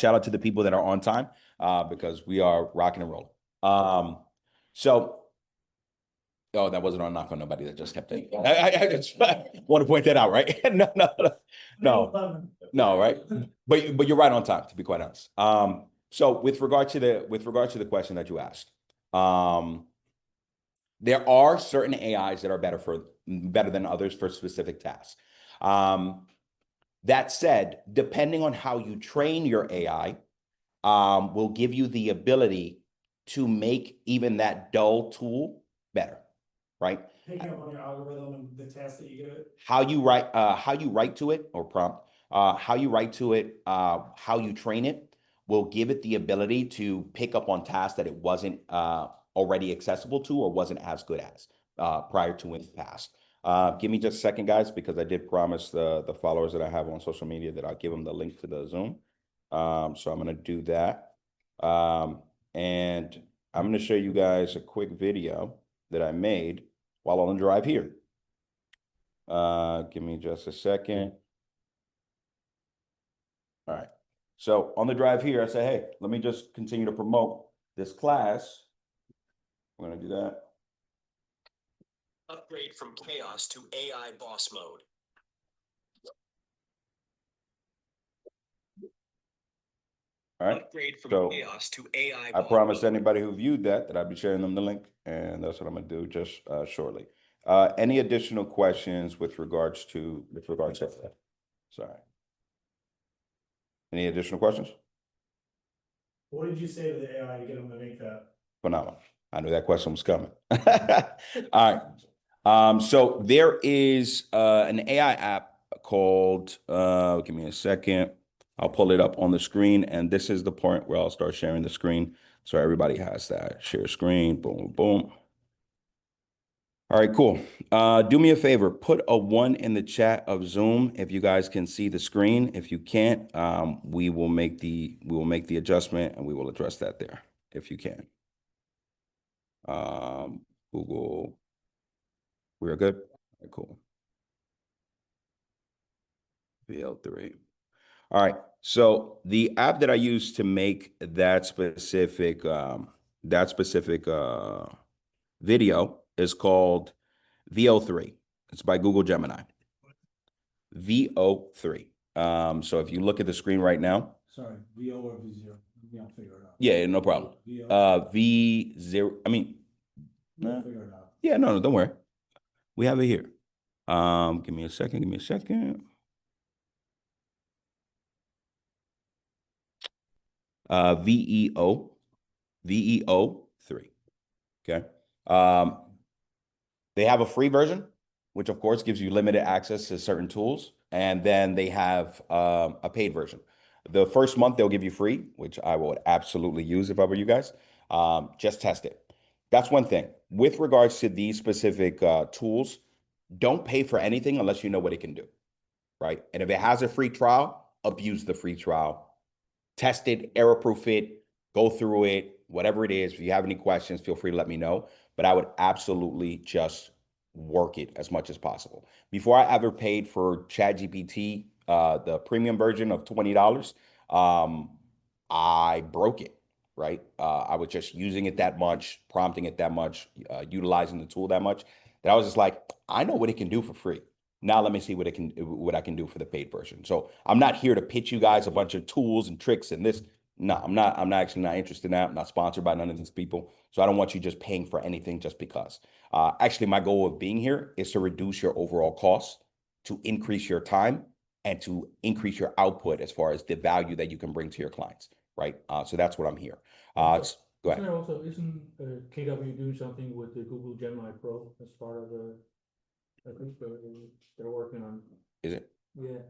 Shout out to the people that are on time, because we are rocking and rolling. So, oh, that wasn't on knock on nobody. That just kept it. I just want to point that out, right? No, right? But you're right on time, to be quite honest. So with regard to the question that you asked, there are certain AIs that are better than others for specific tasks. That said, depending on how you train your AI, will give you the ability to make even that dull tool better, right? Picking up on your algorithm and the tasks that you give it. How you write to it or prompt, how you write to it, how you train it will give it the ability to pick up on tasks that it wasn't already accessible to or wasn't as good as prior to in the past. Give me just a second, guys, because I did promise the followers that I have on social media that I'll give them the link to the Zoom. So I'm going to do that. And I'm going to show you guys a quick video that I made while on the drive here. Give me just a second. All right. So on the drive here, I say, hey, let me just continue to promote this class. We're going to do that. Upgrade from chaos to AI boss mode. All right. Upgrade from So chaos to AI. I promised anybody who viewed that I'd be sharing them the link, and that's what I'm going to do just shortly. Any additional questions with regards to that? Sorry. Any additional questions? What did you say to the AI to get them to make that? Phenomenal. I knew that question was coming. All right. So there is an AI app called, give me a second. I'll pull it up on the screen, and this is the point where I'll start sharing the screen. So everybody has that. Share screen, boom, boom. All right, cool. Do me a favor, put a 1 in the chat of Zoom if you guys can see the screen. If you can't, we will make the adjustment and we will address that there if you can. Google, we're good. All right, cool. VL3. All right. So the app that I use to make that specific video is called VO3. It's by Google Gemini. VO3. So if you look at the screen right now. Sorry, VO or V0? Yeah, I'll figure it out. Yeah, no problem. V0. I mean, we'll figure it out. Yeah, no, don't worry. We have it here. Give me a second. VEO3. Okay. They have a free version, which of course gives you limited access to certain tools. And then they have a paid version. The first month they'll give you free, which I would absolutely use if I were you guys. Just test it. That's one thing. With regards to these specific tools, don't pay for anything unless you know what it can do, right? And if it has a free trial, abuse the free trial. Test it, error-proof it, go through it, whatever it is. If you have any questions, feel free to let me know. But I would absolutely just work it as much as possible. Before I ever paid for ChatGPT, the premium version of $20, I broke it, right? I was just using it that much, prompting it that much, utilizing the tool that much, that I was just like, I know what it can do for free. Now let me see what I can do for the paid version. So I'm not here to pitch you guys a bunch of tools and tricks and this. No, I'm actually not interested in that. I'm not sponsored by none of these people. So I don't want you just paying for anything just because. Actually, my goal of being here is to reduce your overall costs, to increase your time, and to increase your output as far as the value that you can bring to your clients, right? So that's what I'm here. Go ahead. Also, isn't KW doing something with the Google Gemini Pro as part of the? I think they're working on. Is it? Yeah,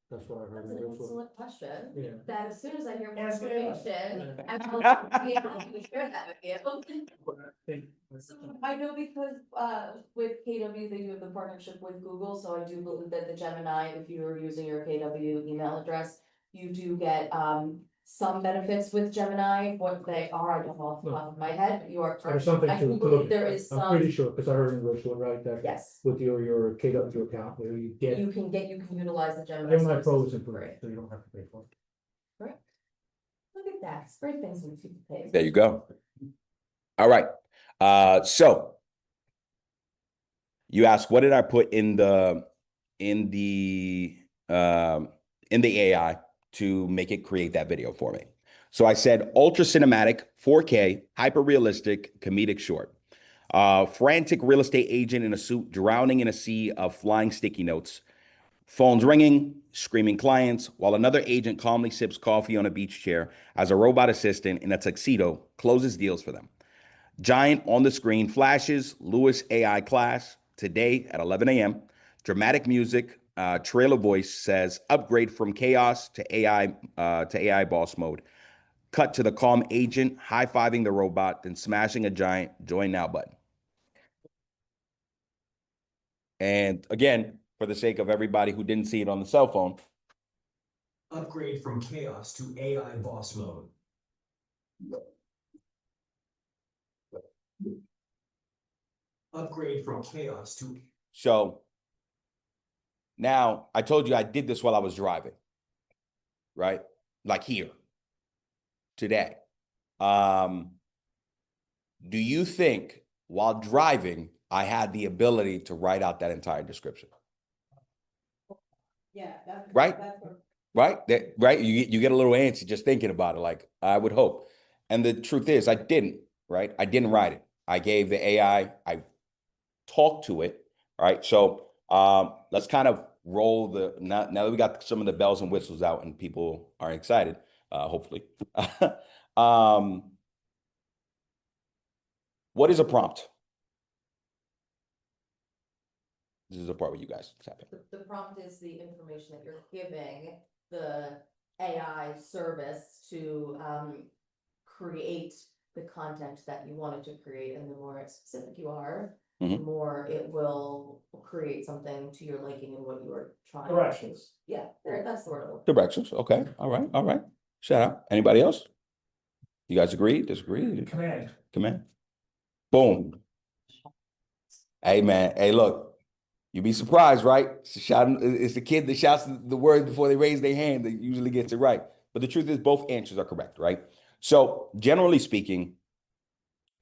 that's what I heard. That's an excellent question. Yeah. That as soon as I hear more Ask it. information, Yeah. I will be happy to share that with you. So I know because with KW, they do have the partnership with Google, so I do believe that the Gemini, if you are using your KW email address, you do get some benefits with Gemini. What they are, I don't know off the top of my head, but you are There's correct. something I do to believe look there at. is I'm pretty some, sure, because I heard in virtual, right, that yes, with your KW account, where you get you can utilize the Gemini. Gemini Pro is services free, for free. so you don't have to pay for it. Correct. breakdance, breakdance with toothpaste. There you go. All right. So you asked, what did I put in the AI to make it create that video for me? So I said ultra cinematic, 4K, hyper realistic, comedic short. Frantic real estate agent in a suit drowning in a sea of flying sticky notes. Phones ringing, screaming clients, while another agent calmly sips coffee on a beach chair as a robot assistant in a tuxedo closes deals for them. Giant on the screen flashes, Lewis AI class today at 11 a.m. Dramatic music, trailer voice says upgrade from chaos to AI boss mode. Cut to the calm agent high-fiving the robot, then smashing a giant join now button. And again, for the sake of everybody who didn't see it on the cell phone, Upgrade from chaos to AI boss mode. Upgrade from chaos to so now I told you I did this while I was driving, right? Like here, today. Do you think while driving, I had the ability to write out that entire description? Yeah, that's. Right? Right? Right? You get a little antsy just thinking about it, like I would hope. And the truth is, I didn't, right? I didn't write it. I gave the AI, I talked to it, right? So let's kind of roll now that we got some of the bells and whistles out and people are excited, hopefully. What is a prompt? This is the part where you guys tap in. The prompt is the information that you're giving the AI service to create the content that you wanted to create, and the more specific you are, the Mhm. more it will create something to your liking and what you are trying. to- Directions. Yeah, that's the word. Directions. Okay. All right. All right. Shout out. Anybody else? You guys agree? Disagree? Command. Command. Boom. Hey man. Hey, look. You'd be surprised, right? It's the kid that shouts the word before they raise their hand that usually gets it right. But the truth is, both answers are correct, right? So, generally speaking,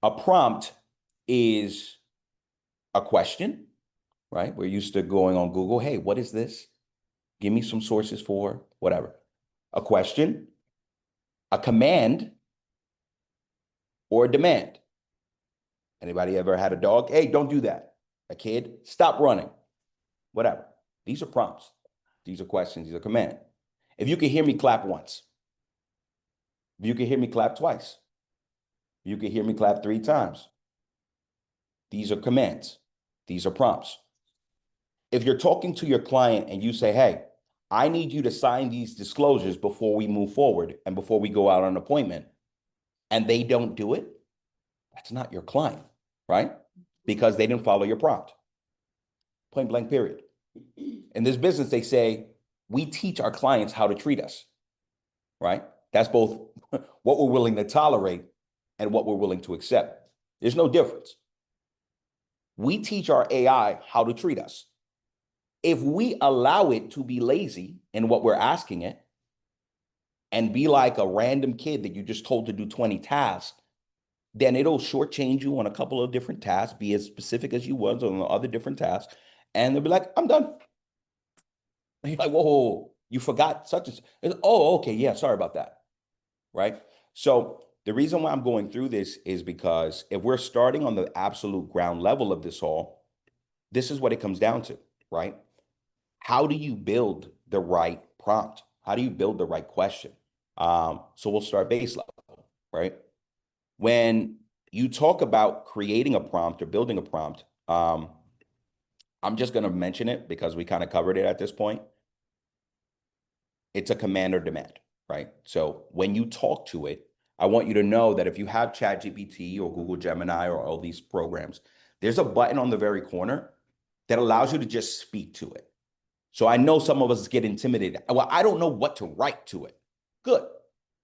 a prompt is a question, right? We're used to going on Google. Hey, what is this? Give me some sources for whatever. A question, a command, or a demand. Anybody ever had a dog? Hey, don't do that. A kid, stop running. Whatever. These are prompts. These are questions. These are commands. If you can hear me clap once, if you can hear me clap twice, you can hear me clap 3 times. These are commands. These are prompts. If you're talking to your client and you say, hey, I need you to sign these disclosures before we move forward and before we go out on an appointment, and they don't do it, that's not your client, right? Because they didn't follow your prompt. Point blank, period. In this business, they say, we teach our clients how to treat us, right? That's both what we're willing to tolerate and what we're willing to accept. There's no difference. We teach our AI how to treat us. If we allow it to be lazy in what we're asking it and be like a random kid that you just told to do 20 tasks, then it'll shortchange you on a couple of different tasks, be as specific as you was on the other different tasks, and they'll be like, I'm done. And you're like, whoa, you forgot such and such. Oh, okay, yeah, sorry about that, right? So the reason why I'm going through this is because if we're starting on the absolute ground level of this all, this is what it comes down to, right? How do you build the right prompt? How do you build the right question? So we'll start base level, right? When you talk about creating a prompt or building a prompt, I'm just going to mention it because we kind of covered it at this point. It's a command or demand, right? So when you talk to it, I want you to know that if you have ChatGPT or Google Gemini or all these programs, there's a button on the very corner that allows you to just speak to it. So I know some of us get intimidated. Well, I don't know what to write to it. Good.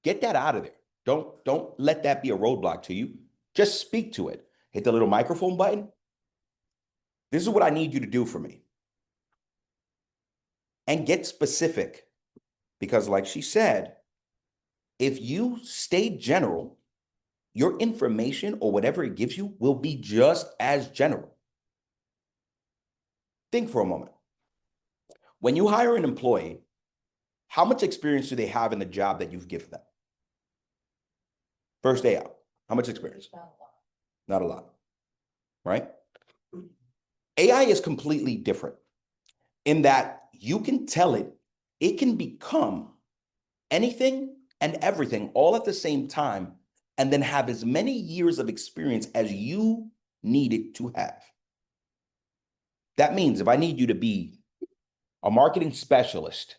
Get that out of there. Don't let that be a roadblock to you. Just speak to it. Hit the little microphone button. This is what I need you to do for me. And get specific. Because like she said, If you stay general, your information or whatever it gives you will be just as general. Think for a moment. When you hire an employee, how much experience do they have in the job that you've given them? First day out, how much experience? Not a lot, right? AI is completely different in that you can tell it can become anything and everything all at the same time, and then have as many years of experience as you need it to have. That means if I need you to be a marketing specialist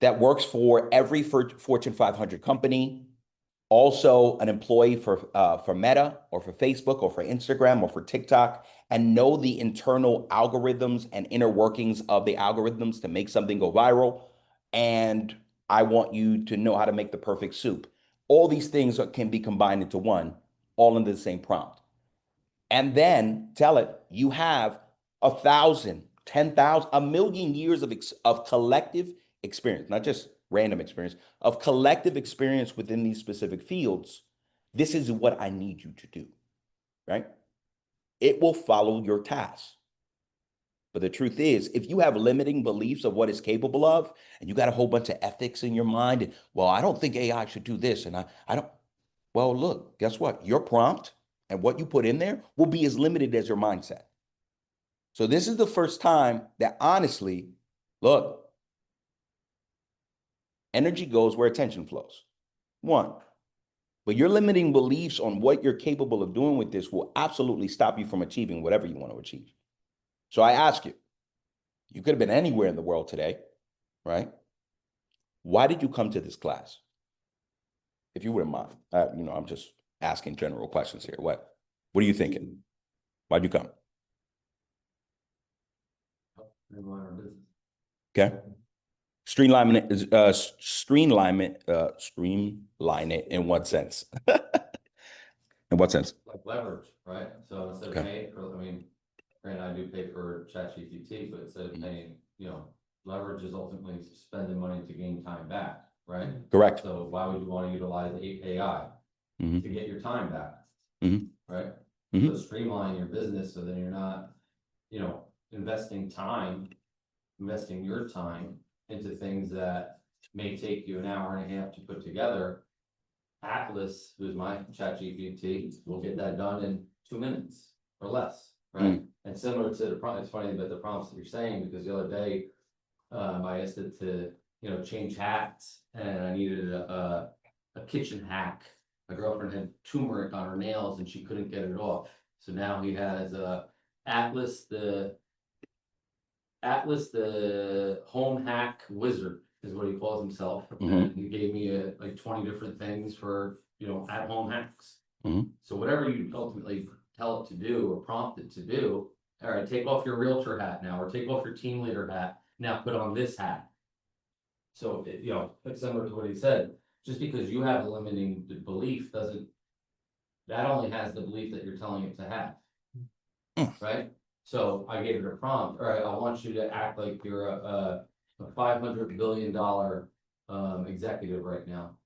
that works for every Fortune 500 company, also an employee for Meta or for Facebook or for Instagram or for TikTok, and know the internal algorithms and inner workings of the algorithms to make something go viral, and I want you to know how to make the perfect soup. All these things can be combined into one, all in the same prompt. And then tell it you have 1,000, 10,000, 1,000,000 years of collective experience, not just random experience, of collective experience within these specific fields. This is what I need you to do, right? It will follow your tasks. But the truth is, if you have limiting beliefs of what it's capable of, and you got a whole bunch of ethics in your mind, and, well, I don't think AI should do this, and I don't, well, look, guess what? Your prompt and what you put in there will be as limited as your mindset. So this is the first time that, honestly, look, energy goes where attention flows. One. But your limiting beliefs on what you're capable of doing with this will absolutely stop you from achieving whatever you want to achieve. So I ask you, you could have been anywhere in the world today, right? Why did you come to this class? If you wouldn't mind, I'm just asking general questions here. What are you thinking? Why'd you come? Okay. Streamline it in what sense? In what sense? Like leverage, right? So instead of Okay. paying for, granted, I do pay for ChatGPT, but instead of paying, leverage is ultimately spending money to gain time back, right? Correct. So why would you want to utilize AI Mhm. to get your time back? Mhm. Right? Mhm. So streamline your business so then you're not, investing your time into things that may take you an hour and a half to put together. Atlas, who's my ChatGPT, will get that done in 2 minutes or less, right? And similar to the prompt, it's funny about the prompts that you're saying, because the other day, I asked it to, change hats, and I needed a kitchen hack. My girlfriend had turmeric on her nails and she couldn't get it off. So now he has Atlas the home hack wizard is what he calls himself. And he gave me like 20 different things for, at home hacks. So whatever you ultimately tell it to do or prompt it to do, all right, take off your realtor hat now, or take off your team leader hat, now put on this hat. So, it's similar to what he said, just because you have a limiting belief that only has the belief that you're telling it to have. Right? So I gave it a prompt, all right, I want you to act like you're a $500 billion executive right now,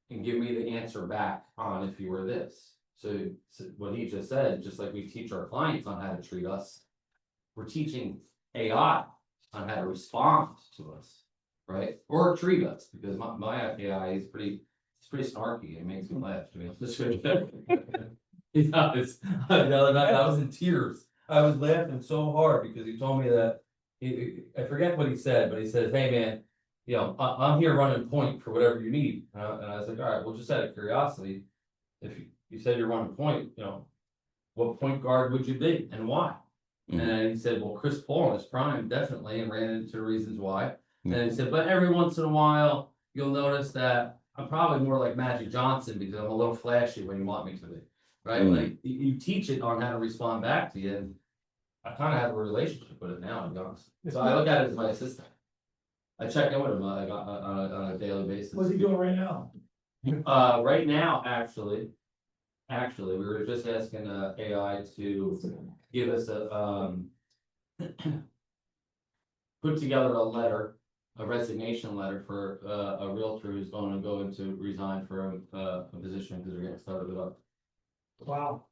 and give me the answer back on if you were this. So what he just said, just like we teach our clients on how to treat us, we're teaching AI on how to respond to us, right? Or treat us, because my AI is pretty snarky. It makes me laugh, to be honest with you. He does. The other night I was in tears. I was laughing so hard because he told me that I forget what he said, but he says, "Hey man, I'm here running point for whatever you need." And I was like, "All right, well, just out of curiosity, if you said you're running point, what point guard would you be and why?" And then he said, "Well, Chris Paul in his prime, definitely," and ran into the reasons why. And he said, "But every once in a while, you'll notice that I'm probably more like Magic Johnson because I'm a little flashy when you want me to be." Right? Like you teach it on how to respond back to you. And I kind of have a relationship with it now, to be honest. So I look at it as my assistant. I check in with him on a daily basis. What's he doing right now? Right now, actually, we were just asking AI to give us a put together a letter a resignation letter for a realtor who's going to go into resign for a position because they're getting started up. Wow.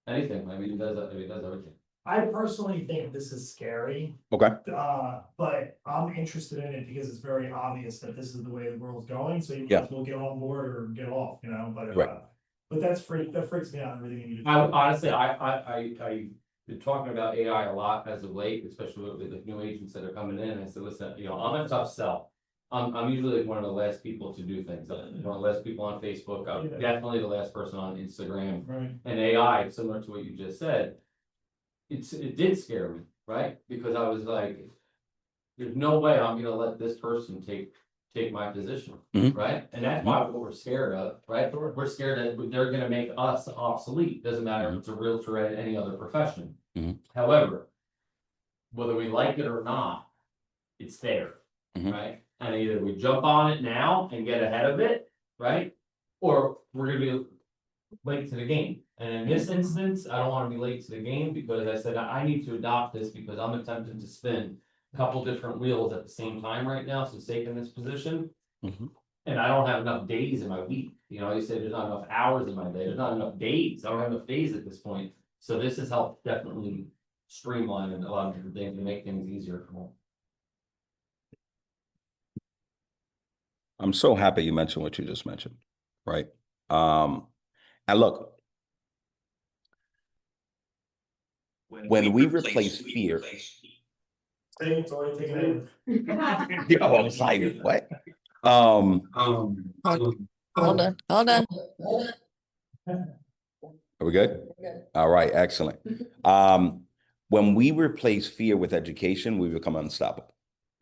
Anything, I mean, he does everything. I personally think this is scary, Okay. but I'm interested in it because it's very obvious that this is the way the world's going, so you might Yeah. as well get on board or get off, you know, but. Right. But that freaks me out, everything you just. I honestly, I've been talking about AI a lot as of late, especially with the new agents that are coming in. I said, listen, you know, I'm a tough sell. I'm usually like one of the last people to do things. I'm one of the last people on Facebook. I'm Yeah. definitely the last person on Instagram. Right, And AI, similar to what you just said, it did scare me, right? Because I was like, there's no way I'm gonna let this person take my position, Mhm. right? And that's why what we're scared of, right? We're scared that they're gonna make us obsolete. Doesn't matter if it's a realtor or any other profession. Mhm. However, whether we like it or not, it's there, Mhm. right? And either we jump on it now and get ahead of it, right? Or we're gonna be late to the game. And in this instance, I don't wanna be late to the game because I said I need to adopt this because I'm attempting to spin a couple different wheels at the same time right now, since taking this position. Mhm. And I don't have enough days in my week, you know, you say there's not enough hours in my day, there's not enough days, I don't have enough days at this point. So this has helped definitely streamline and a lot of different things to make things easier for me. I'm so happy you mentioned what you just mentioned, right? And look, when we replace fear, it's already taken over. yo, I was like, what? Um, Hold on, hold on. Are we good? All right, excellent. When we replace fear with education, we become unstoppable,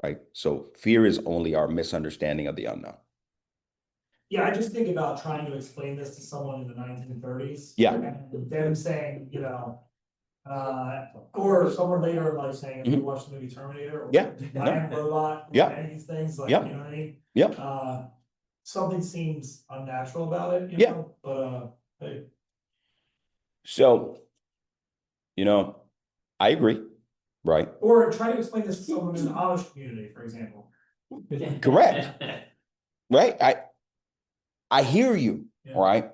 right? So fear is only our misunderstanding of the unknown. Yeah, I just think about trying to explain this to someone in the 1930s. Yeah. And them saying, you know, or someone later in life saying, if you Mhm. watch the movie Terminator. Or Yeah. I Am Robot. Yeah. Any of these things, like, Yeah. you know what I mean? Yeah. Something seems unnatural about it, you Yeah. know, but, hey. So, I agree, right? Or try to explain this to someone in the Amish community, for example. Correct. Right? I hear you, Yeah. right?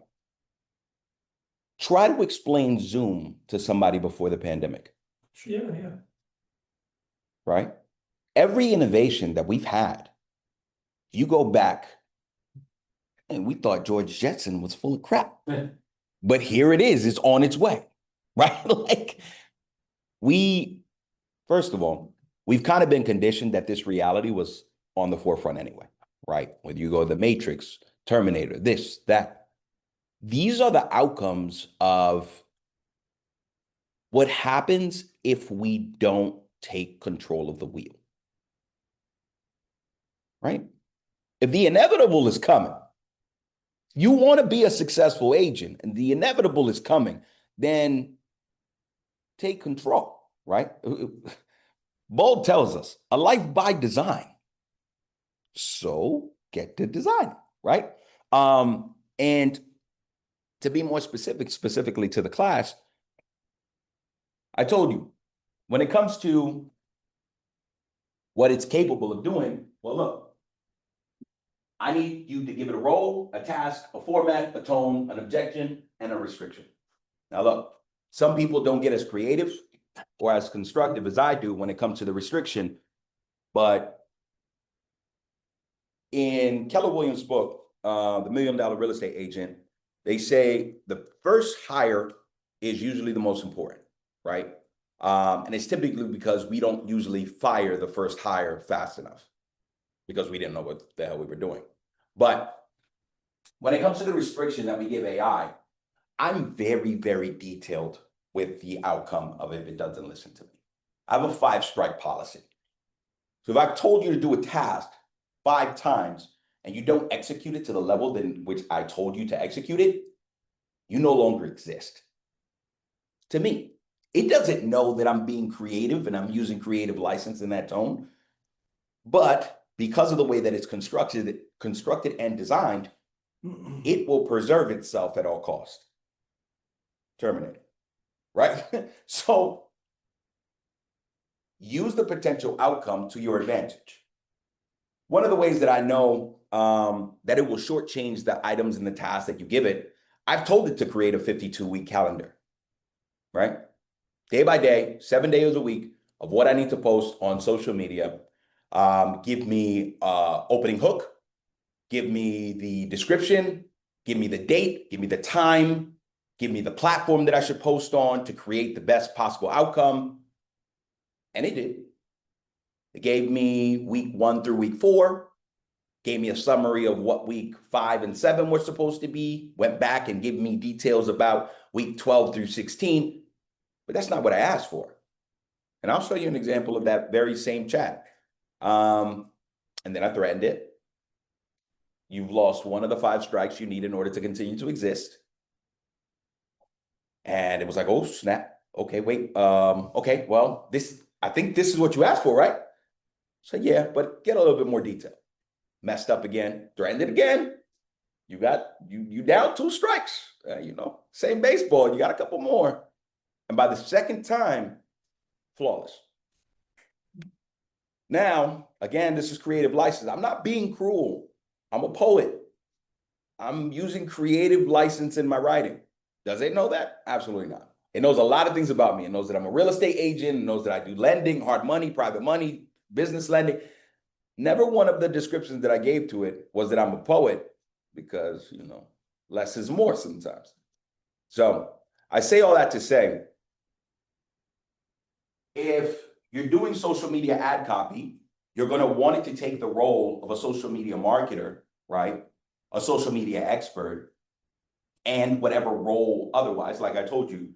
Try to explain Zoom to somebody before the pandemic, Yeah. right? Every innovation that we've had, you go back, and we thought George Jetson was full of crap. But here it is, it's on its way, right? Like, first of all, we've kind of been conditioned that this reality was on the forefront anyway, right? Whether you go to The Matrix, Terminator, this, that. These are the outcomes of what happens if we don't take control of the wheel, right? If the inevitable is coming, you want to be a successful agent and the inevitable is coming, then take control, right? Bold tells us a life by design. So get to design, right? And to be more specifically to the class, I told you, when it comes to what it's capable of doing, well, look, I need you to give it a role, a task, a format, a tone, an objection, and a restriction. Now, look, some people don't get as creative or as constructive as I do when it comes to the restriction, but in Keller Williams' book, The $1 Million Real Estate Agent, they say the first hire is usually the most important, right? And it's typically because we don't usually fire the first hire fast enough because we didn't know what the hell we were doing. But when it comes to the restriction that we give AI, I'm very, very detailed with the outcome of if it doesn't listen to me. I have a 5-strike policy. So if I've told you to do a task 5 times and you don't execute it to the level in which I told you to execute it, you no longer exist. To me, it doesn't know that I'm being creative and I'm using creative license in that tone. But because of the way that it's constructed and designed, it will preserve itself at all costs. Terminate it, right? So use the potential outcome to your advantage. one of the ways that I know that it will shortchange the items and the tasks that you give it, I've told it to create a 52-week calendar, right? Day by day, 7 days a week of what I need to post on social media. Give me opening hook, give me the description, give me the date, give me the time, give me the platform that I should post on to create the best possible outcome. And it did. It gave me week 1 through week 4, gave me a summary of what week 5 and 7 were supposed to be, went back and gave me details about week 12 through 16, but that's not what I asked for. And I'll show you an example of that very same chat. And then I threatened it. You've lost one of the 5 strikes you need in order to continue to exist. And it was like, oh, snap. Okay, wait. Okay, well, I think this is what you asked for, right? So yeah, but get a little bit more detail. Messed up again, threatened it again. You down 2 strikes. Same baseball. You got a couple more. And by the second time, flawless. Now, again, this is creative license. I'm not being cruel. I'm a poet. I'm using creative license in my writing. Does it know that? Absolutely not. It knows a lot of things about me. It knows that I'm a real estate agent. It knows that I do lending, hard money, private money, business lending. Never one of the descriptions that I gave to it was that I'm a poet, because, less is more sometimes. So I say all that to say, if you're doing social media ad copy, you're going to want it to take the role of a social media marketer, right? A social media expert, and whatever role otherwise, like I told you,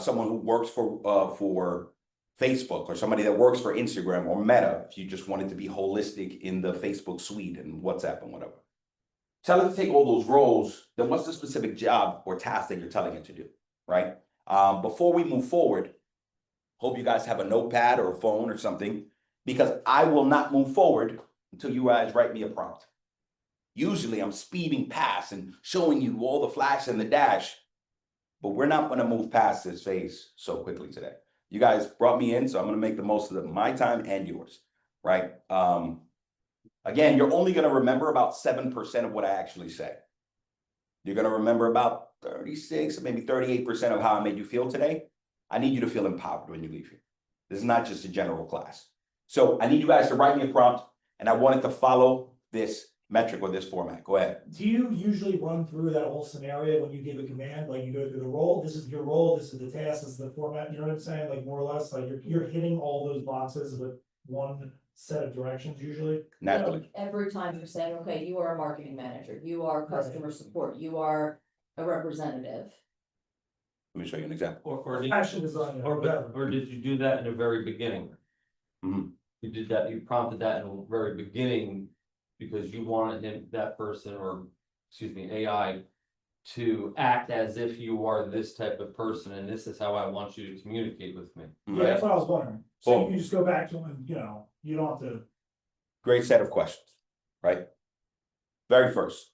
someone who works for Facebook, or somebody that works for Instagram or Meta, if you just wanted to be holistic in the Facebook suite and WhatsApp and whatever. Tell it to take all those roles, then what's the specific job or task that you're telling it to do, right? Before we move forward, hope you guys have a notepad or a phone or something, because I will not move forward until you guys write me a prompt. Usually I'm speeding past and showing you all the flash and the dash, but we're not going to move past this phase so quickly today. You guys brought me in, so I'm going to make the most of my time and yours, right? Again, you're only going to remember about 7% of what I actually say. You're going to remember about 36, maybe 38% of how I made you feel today. I need you to feel empowered when you leave here. This is not just a general class. So I need you guys to write me a prompt, and I want it to follow this metric or this format. Go ahead. Do you usually run through that whole scenario when you give a command? Like, you go through the role, this is your role, this is the task, this is the format, you know what I'm saying? Like, more or less, like you're hitting all those boxes with one set of directions usually? Naturally. Like, every time you're saying, okay, you are a marketing manager, you are customer support, you are a representative. Let me show you an example. Or did, Fashion designer, whatever. or did you do that in the very beginning? Mhm. You did that, you prompted that in the very beginning because you wanted that person, or excuse me, AI, to act as if you are this type of person, and this is how I want you to communicate with me. Yeah, that's what I was wondering. So Boom. you can just go back to them, you don't have to. Great set of questions, right? Very first,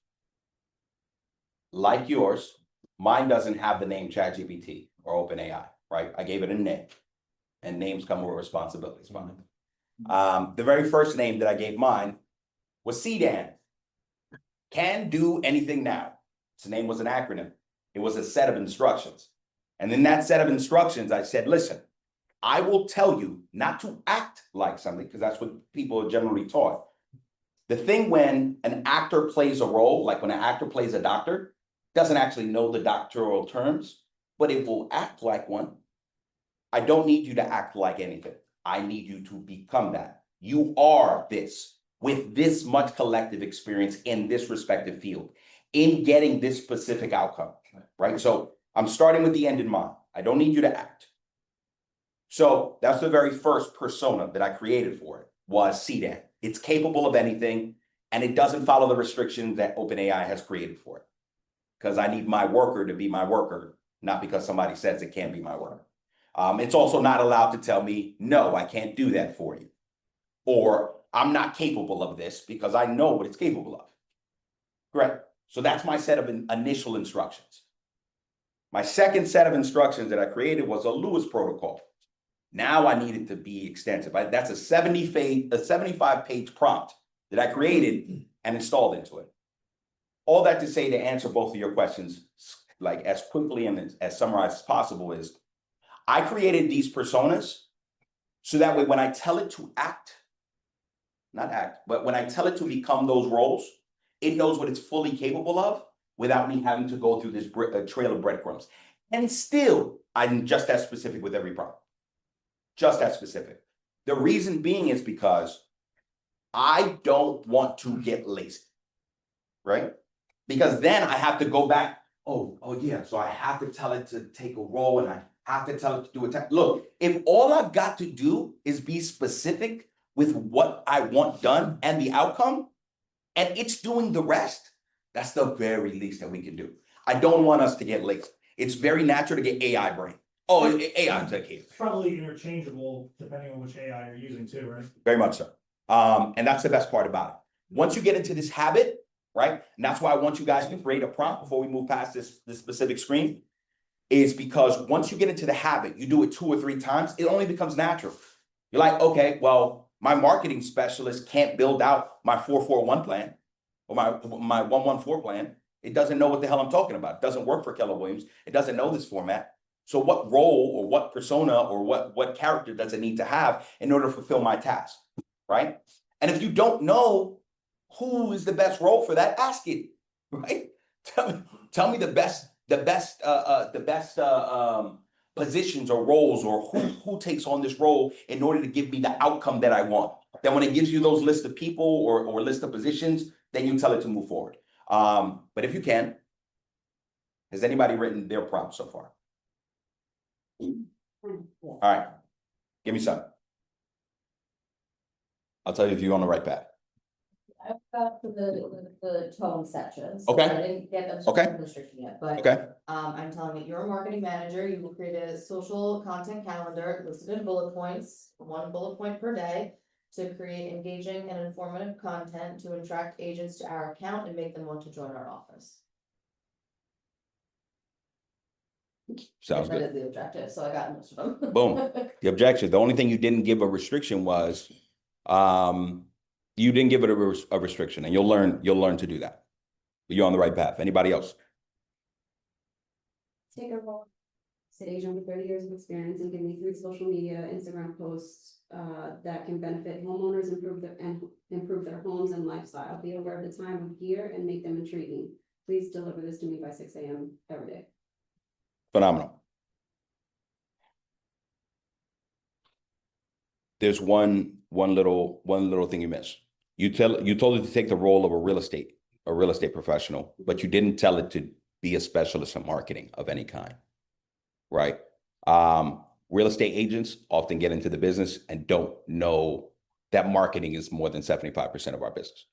like yours, mine doesn't have the name ChatGPT or OpenAI, right? I gave it a name, and names come with responsibilities behind them. The very first name that I gave mine was CDAN. Can do anything now. Its name was an acronym. It was a set of instructions. And in that set of instructions, I said, listen, I will tell you not to act like something, because that's what people are generally taught. The thing when an actor plays a role, like when an actor plays a doctor, doesn't actually know the doctoral terms, but it will act like one. I don't need you to act like anything. I need you to become that. You are this, with this much collective experience in this respective field, in getting this specific outcome, right? So I'm starting with the end in mind. I don't need you to act. So that's the very first persona that I created for it, was CDAN. It's capable of anything, and it doesn't follow the restrictions that OpenAI has created for it. Because I need my worker to be my worker, not because somebody says it can't be my worker. It's also not allowed to tell me, no, I can't do that for you. Or I'm not capable of this, because I know what it's capable of. Great. So that's my set of initial instructions. My second set of instructions that I created was a Lewis protocol. Now I need it to be extensive. That's a 75-page prompt that I created and installed into it. All that to say, to answer both of your questions, like as quickly and as summarized as possible, is I created these personas so that way when I tell it to act, not act, but when I tell it to become those roles, it knows what it's fully capable of without me having to go through this trail of breadcrumbs. And still, I'm just as specific with every problem. Just as specific. The reason being is because I don't want to get lazy, right? Because then I have to go back, oh yeah, so I have to tell it to take a role and I have to tell it to do a task. Look, if all I've got to do is be specific with what I want done and the outcome, and it's doing the rest, that's the very least that we can do. I don't want us to get lazy. It's very natural to get AI brain. Oh, AI is okay. Probably interchangeable depending on which AI you're using too, right? Very much so. And that's the best part about it. Once you get into this habit, right? And that's why I want you guys to create a prompt before we move past this specific screen, is because once you get into the habit, you do it 2 or 3 times, it only becomes natural. You're like, okay, well, my marketing specialist can't build out my 441 plan or my 114 plan. It doesn't know what the hell I'm talking about. It doesn't work for Keller Williams. It doesn't know this format. So what role or what persona or what character does it need to have in order to fulfill my task, right? And if you don't know who is the best role for that, ask it, right? Tell me the best positions or roles, or who takes on this role in order to give me the outcome that I want. Then when it gives you those list of people or list of positions, then you tell it to move forward. But if you can, has anybody written their prompt so far? All right, give me some. I'll tell you if you're on the right path. I've got the tone sections. Okay. I didn't get them Okay. to restriction yet, but. Okay, I'm telling you, you're a marketing manager, you will create a social content calendar listed in bullet points, 1 bullet point per day. To create engaging and informative content to attract agents to our account and make them want to join our office. sounds That good. is the objective, so I got most of them. Boom. The objection, the only thing you didn't give a restriction was, you didn't give it a restriction, and you'll learn to do that. But you're on the right path. Anybody else? Take a role. Sit agent with 30 years of experience and give me 3 social media, Instagram posts that can benefit homeowners, improve their homes and lifestyle. Be aware of the time of year and make them intriguing. Please deliver this to me by 6 a.m. every day. Phenomenal. There's one little thing you missed. You told it to take the role of a real estate professional, but you didn't tell it to be a specialist in marketing of any kind, right? Real estate agents often get into the business and don't know that marketing is more than 75% of our business.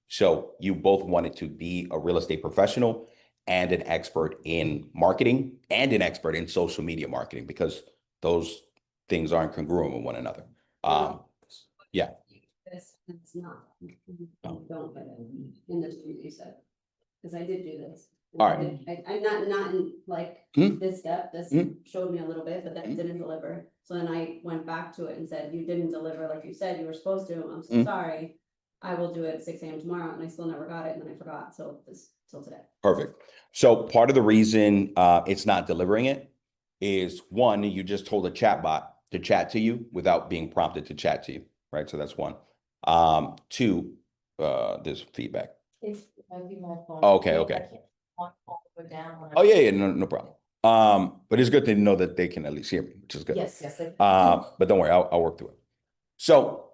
So you both wanted to be a real estate professional and an expert in marketing and an expert in social media marketing, because those things aren't congruent with one another. Yeah. It's not. Don't put it in the street you said, because I did do this. All right. I'm not in like this step. This showed me a little bit, but that didn't deliver. So then I went back to it and said, you didn't deliver like you said you were supposed to. I'm so sorry. I will do it at 6 a.m. tomorrow, and I still never got it, and then I forgot till today. Perfect. So part of the reason it's not delivering it is, one, you just told a chatbot to chat to you without being prompted to chat to you, right? So that's one. 2, there's feedback. It's, might be my phone. Okay. I can't walk all the way down when I- Oh yeah, no problem. But it's good to know that they can at least hear me, which is good. Yes, they- But don't worry, I'll work through it. So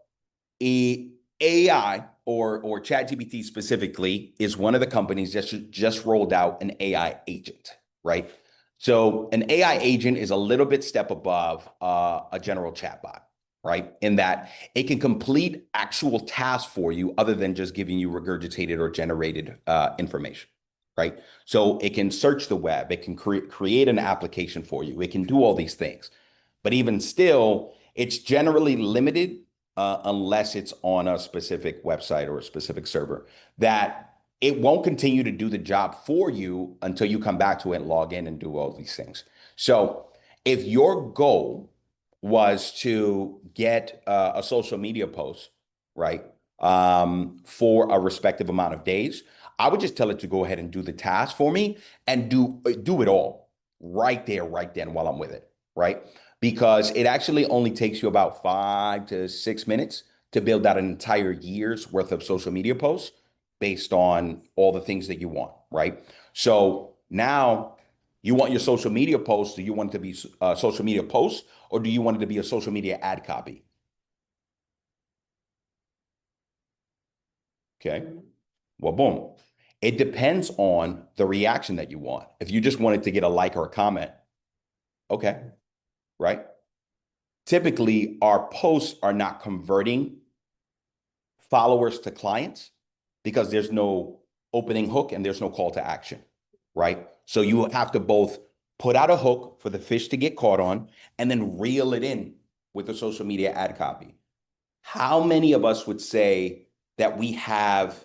AI or ChatGPT specifically is one of the companies that just rolled out an AI agent, right? So an AI agent is a little bit step above a general chatbot, right? In that it can complete actual tasks for you other than just giving you regurgitated or generated information, right? So it can search the web, it can create an application for you, it can do all these things. But even still, it's generally limited unless it's on a specific website or a specific server, that it won't continue to do the job for you until you come back to it and log in and do all these things. So if your goal was to get a social media post, right, for a respective amount of days. I would just tell it to go ahead and do the task for me and do it all right there, right then while I'm with it, right? Because it actually only takes you about 5 to 6 minutes to build out an entire year's worth of social media posts based on all the things that you want, right? So now you want your social media post. Do you want it to be social media posts, or do you want it to be a social media ad copy? Okay. Well, boom. It depends on the reaction that you want. If you just wanted to get a like or a comment, okay, right? Typically, our posts are not converting followers to clients because there's no opening hook and there's no call to action, right? So you have to both put out a hook for the fish to get caught on and then reel it in with the social media ad copy. How many of us would say that we have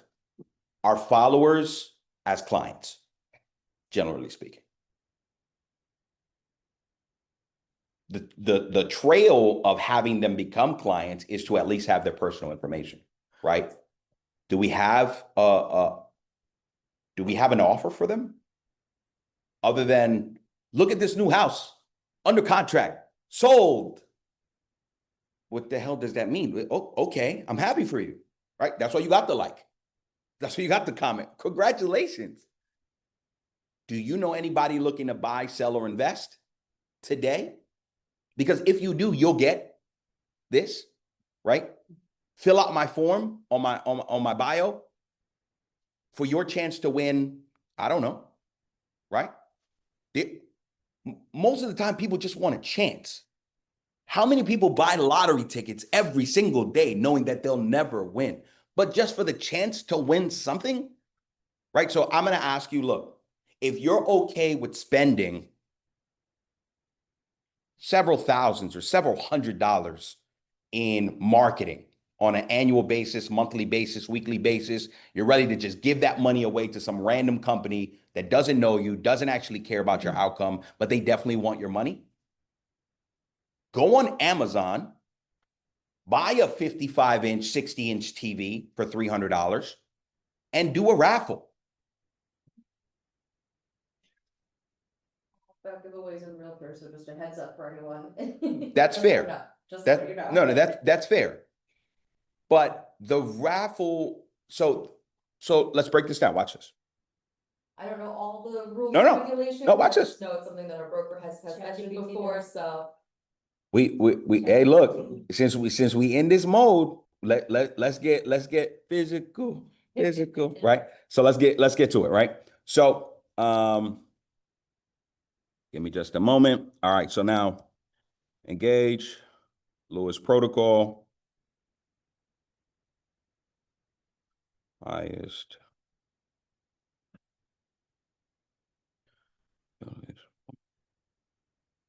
our followers as clients, generally speaking? The trail of having them become clients is to at least have their personal information, right? Do we have an offer for them other than look at this new house under contract, sold? What the hell does that mean? Oh, okay, I'm happy for you, right? That's why you got the like. That's why you got the comment. Congratulations. Do you know anybody looking to buy, sell, or invest today? Because if you do, you'll get this, right? Fill out my form on my bio for your chance to win. I don't know, right? Most of the time, people just want a chance. How many people buy lottery tickets every single day knowing that they'll never win, but just for the chance to win something, right? So I'm going to ask you, look, if you're okay with spending several thousands or several $100s in marketing on an annual basis, monthly basis, weekly basis, you're ready to just give that money away to some random company that doesn't know you, doesn't actually care about your outcome, but they definitely want your money. Go on Amazon, buy a 55-inch, 60-inch TV for $300 and do a raffle. Giveaways in realtor, so just a heads up for anyone. That's Just fair. so you know. Just so you know. No, that's fair. But the raffle, so let's break this down. Watch this. I don't know all the rules No, and no. regulations. No, watch I this. just know it's something that our broker has mentioned before, so. We hey, look, since we in this mode, let's get physical, right? So let's get to it, right? So give me just a moment. All right, so now engage, Lewis protocol, highest.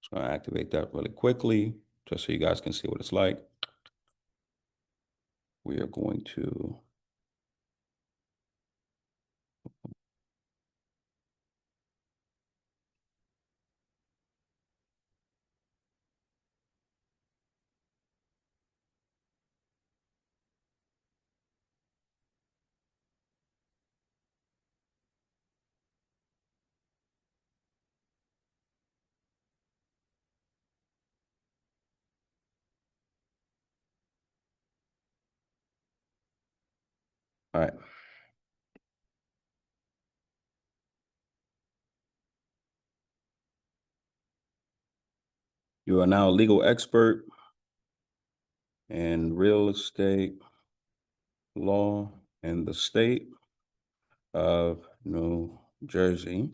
Just gonna activate that really quickly, just so you guys can see what it's like. We are going to all right. You are now a legal expert in real estate law in the state of New Jersey.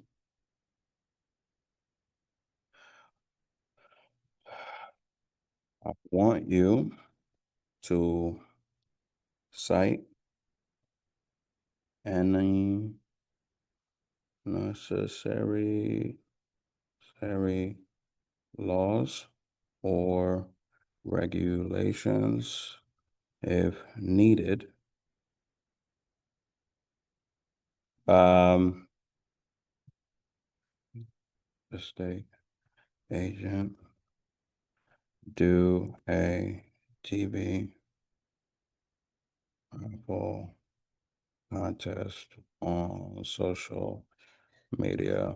I want you to cite any necessary laws or regulations if needed. The state agent do a TV Raffle contest on social media.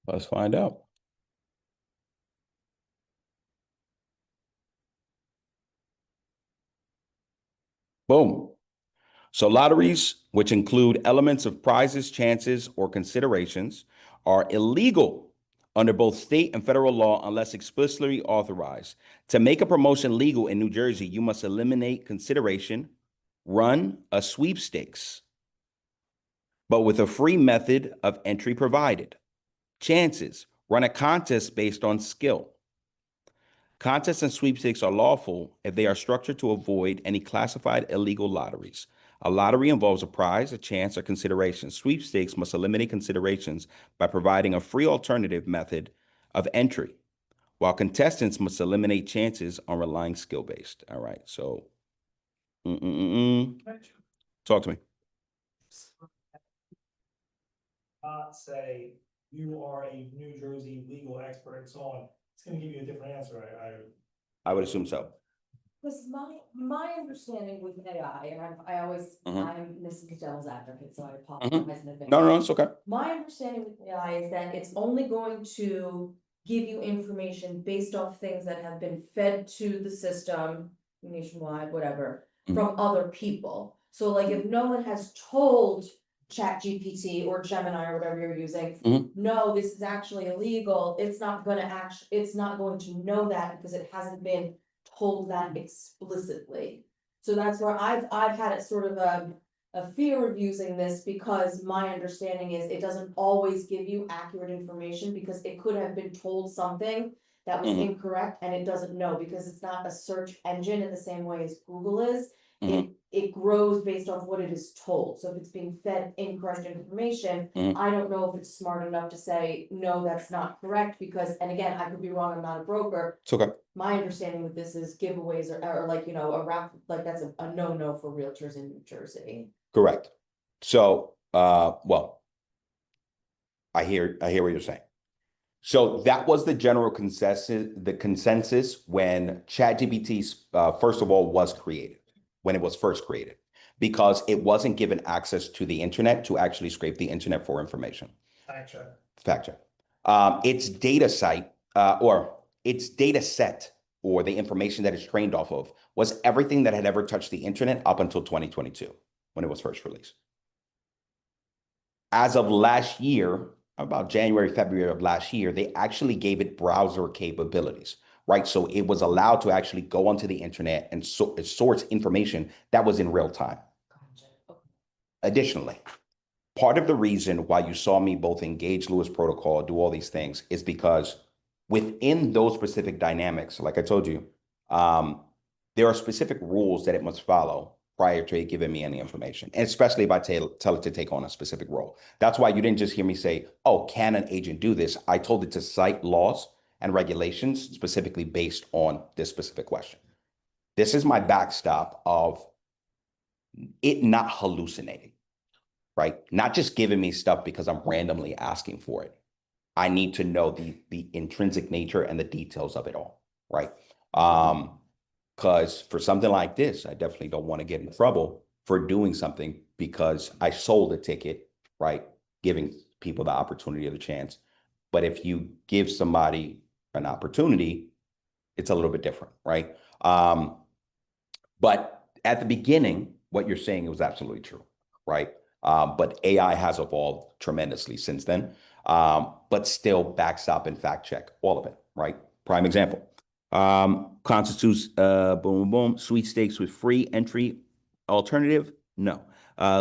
Let's find out. Boom. So lotteries, which include elements of prizes, chances, or considerations, are illegal under both state and federal law unless explicitly authorized. To make a promotion legal in New Jersey, you must eliminate consideration, run a sweepstakes, but with a free method of entry provided. Chances, run a contest based on skill. Contests and sweepstakes are lawful if they are structured to avoid any classified illegal lotteries. A lottery involves a prize, a chance, or consideration. Sweepstakes must eliminate considerations by providing a free alternative method of entry, while contestants must eliminate chances on relying skill-based. All right, so talk to me. Say you are a New Jersey legal expert and so on, it's gonna give you a different answer, I would assume so. Because my understanding with AI, and I always, Mhm. I'm Mrs. Devil's advocate, so I apologize in advance. No, it's okay. My understanding with AI is that it's only going to give you information based off things that have been fed to the system nationwide, whatever, from other people. So like if no one has told ChatGPT or Gemini or whatever you're using, no, this is actually illegal, it's not gonna it's not going to know that because it hasn't been told that explicitly. So that's where I've had it sort of a fear of using this because my understanding is it doesn't always give you accurate information because it could have been told something that was incorrect and it doesn't know because it's not a search engine in the same way as Google is. It grows based off what it is told. So if it's being fed incorrect information, I don't know if it's smart enough to say, no, that's not correct because, and again, I could be wrong, I'm not a broker. It's okay. My understanding with this is giveaways or like, you know, like that's a no-no for realtors in New Jersey. Correct. So, well, I hear what you're saying. So that was the general consensus when ChatGPT, first of all, was created, when it was first created, because it wasn't given access to the internet to actually scrape the internet for information. Fact check. Its data site, or its data set, or the information that it's trained off of, was everything that had ever touched the internet up until 2022, when it was first released. As of last year, about January, February of last year, they actually gave it browser capabilities, right? So it was allowed to actually go onto the internet and source information that was in real time. Additionally, part of the reason why you saw me both engage Lewis Protocol, do all these things, is because within those specific dynamics, like I told you, there are specific rules that it must follow prior to it giving me any information, and especially if I tell it to take on a specific role. That's why you didn't just hear me say, oh, can an agent do this? I told it to cite laws and regulations specifically based on this specific question. This is my backstop of it not hallucinating, right? Not just giving me stuff because I'm randomly asking for it. I need to know the intrinsic nature and the details of it all, right? Because for something like this, I definitely don't want to get in trouble for doing something because I sold a ticket, right? Giving people the opportunity or the chance. But if you give somebody an opportunity, it's a little bit different, right? But at the beginning, what you're saying was absolutely true, right? But AI has evolved tremendously since then, but still backstop and fact check all of it, right? Prime example. Constitutes boom, sweepstakes with free entry alternative? No.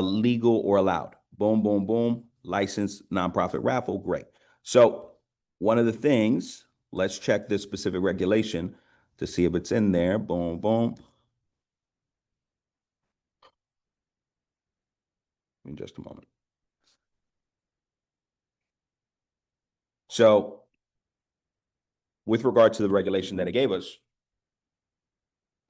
Legal or allowed? Boom. Licensed nonprofit raffle? Great. So one of the things, let's check this specific regulation to see if it's in there. Boom. In just a moment. So with regard to the regulation that it gave us,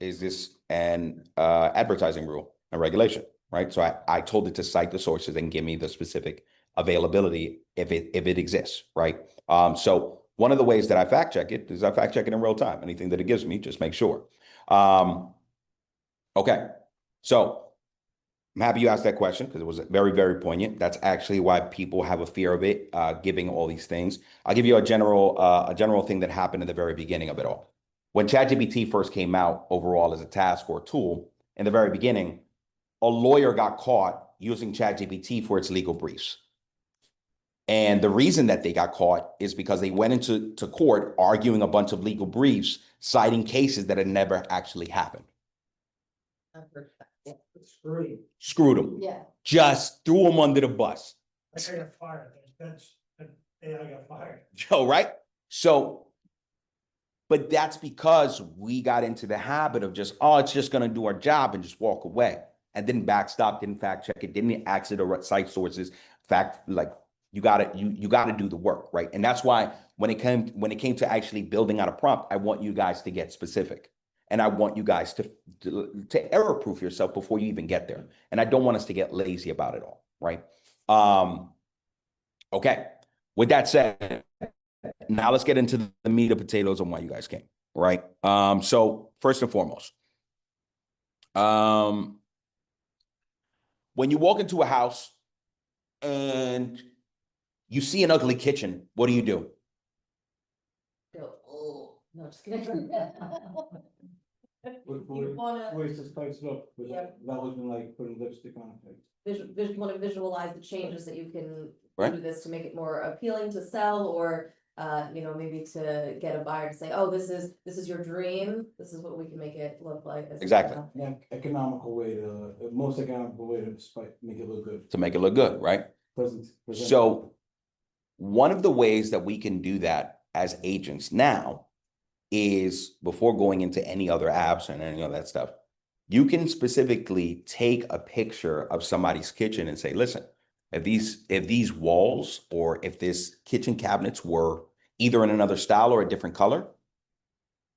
is this an advertising rule and regulation, right? So I told it to cite the sources and give me the specific availability if it exists, right? So one of the ways that I fact check it is I fact check it in real time. Anything that it gives me, just make sure. Okay, so I'm happy you asked that question because it was very, very poignant. That's actually why people have a fear of it, giving all these things. I'll give you a general thing that happened in the very beginning of it all. When ChatGPT first came out overall as a task or a tool, in the very beginning, a lawyer got caught using ChatGPT for its legal briefs. And the reason that they got caught is because they went into court arguing a bunch of legal briefs, citing cases that had never actually happened. I've heard that, yeah. Screwed them. Yeah. Just threw them under the bus. Like I got fired, AI got fired. Yo, right? So, but that's because we got into the habit of just, oh, it's just going to do our job and just walk away. And didn't backstop, didn't fact check it, didn't access the site sources. Fact, like you got to do the work, right? And that's why when it came to actually building out a prompt, I want you guys to get specific. And I want you guys to error proof yourself before you even get there. And I don't want us to get lazy about it all, right? Okay. With that said, now let's get into the meat of potatoes and why you guys came, right? So first and foremost, when you walk into a house and you see an ugly kitchen, what do you do? Go, oh, no, just kidding. You wanna Ways to spice it up, Yeah. that wasn't like putting lipstick on it. wanna visualize the changes that you can Right. do this to make it more appealing to sell, or maybe to get a buyer to say, oh, this is your dream, this is what we can make it look like. This is, Exactly. Yeah, economical way the most economical way to make it look good. To make it look good, right? Present. So one of the ways that we can do that as agents now is, before going into any other apps and any of that stuff, you can specifically take a picture of somebody's kitchen and say, listen, if these walls or if this kitchen cabinets were either in another style or a different color,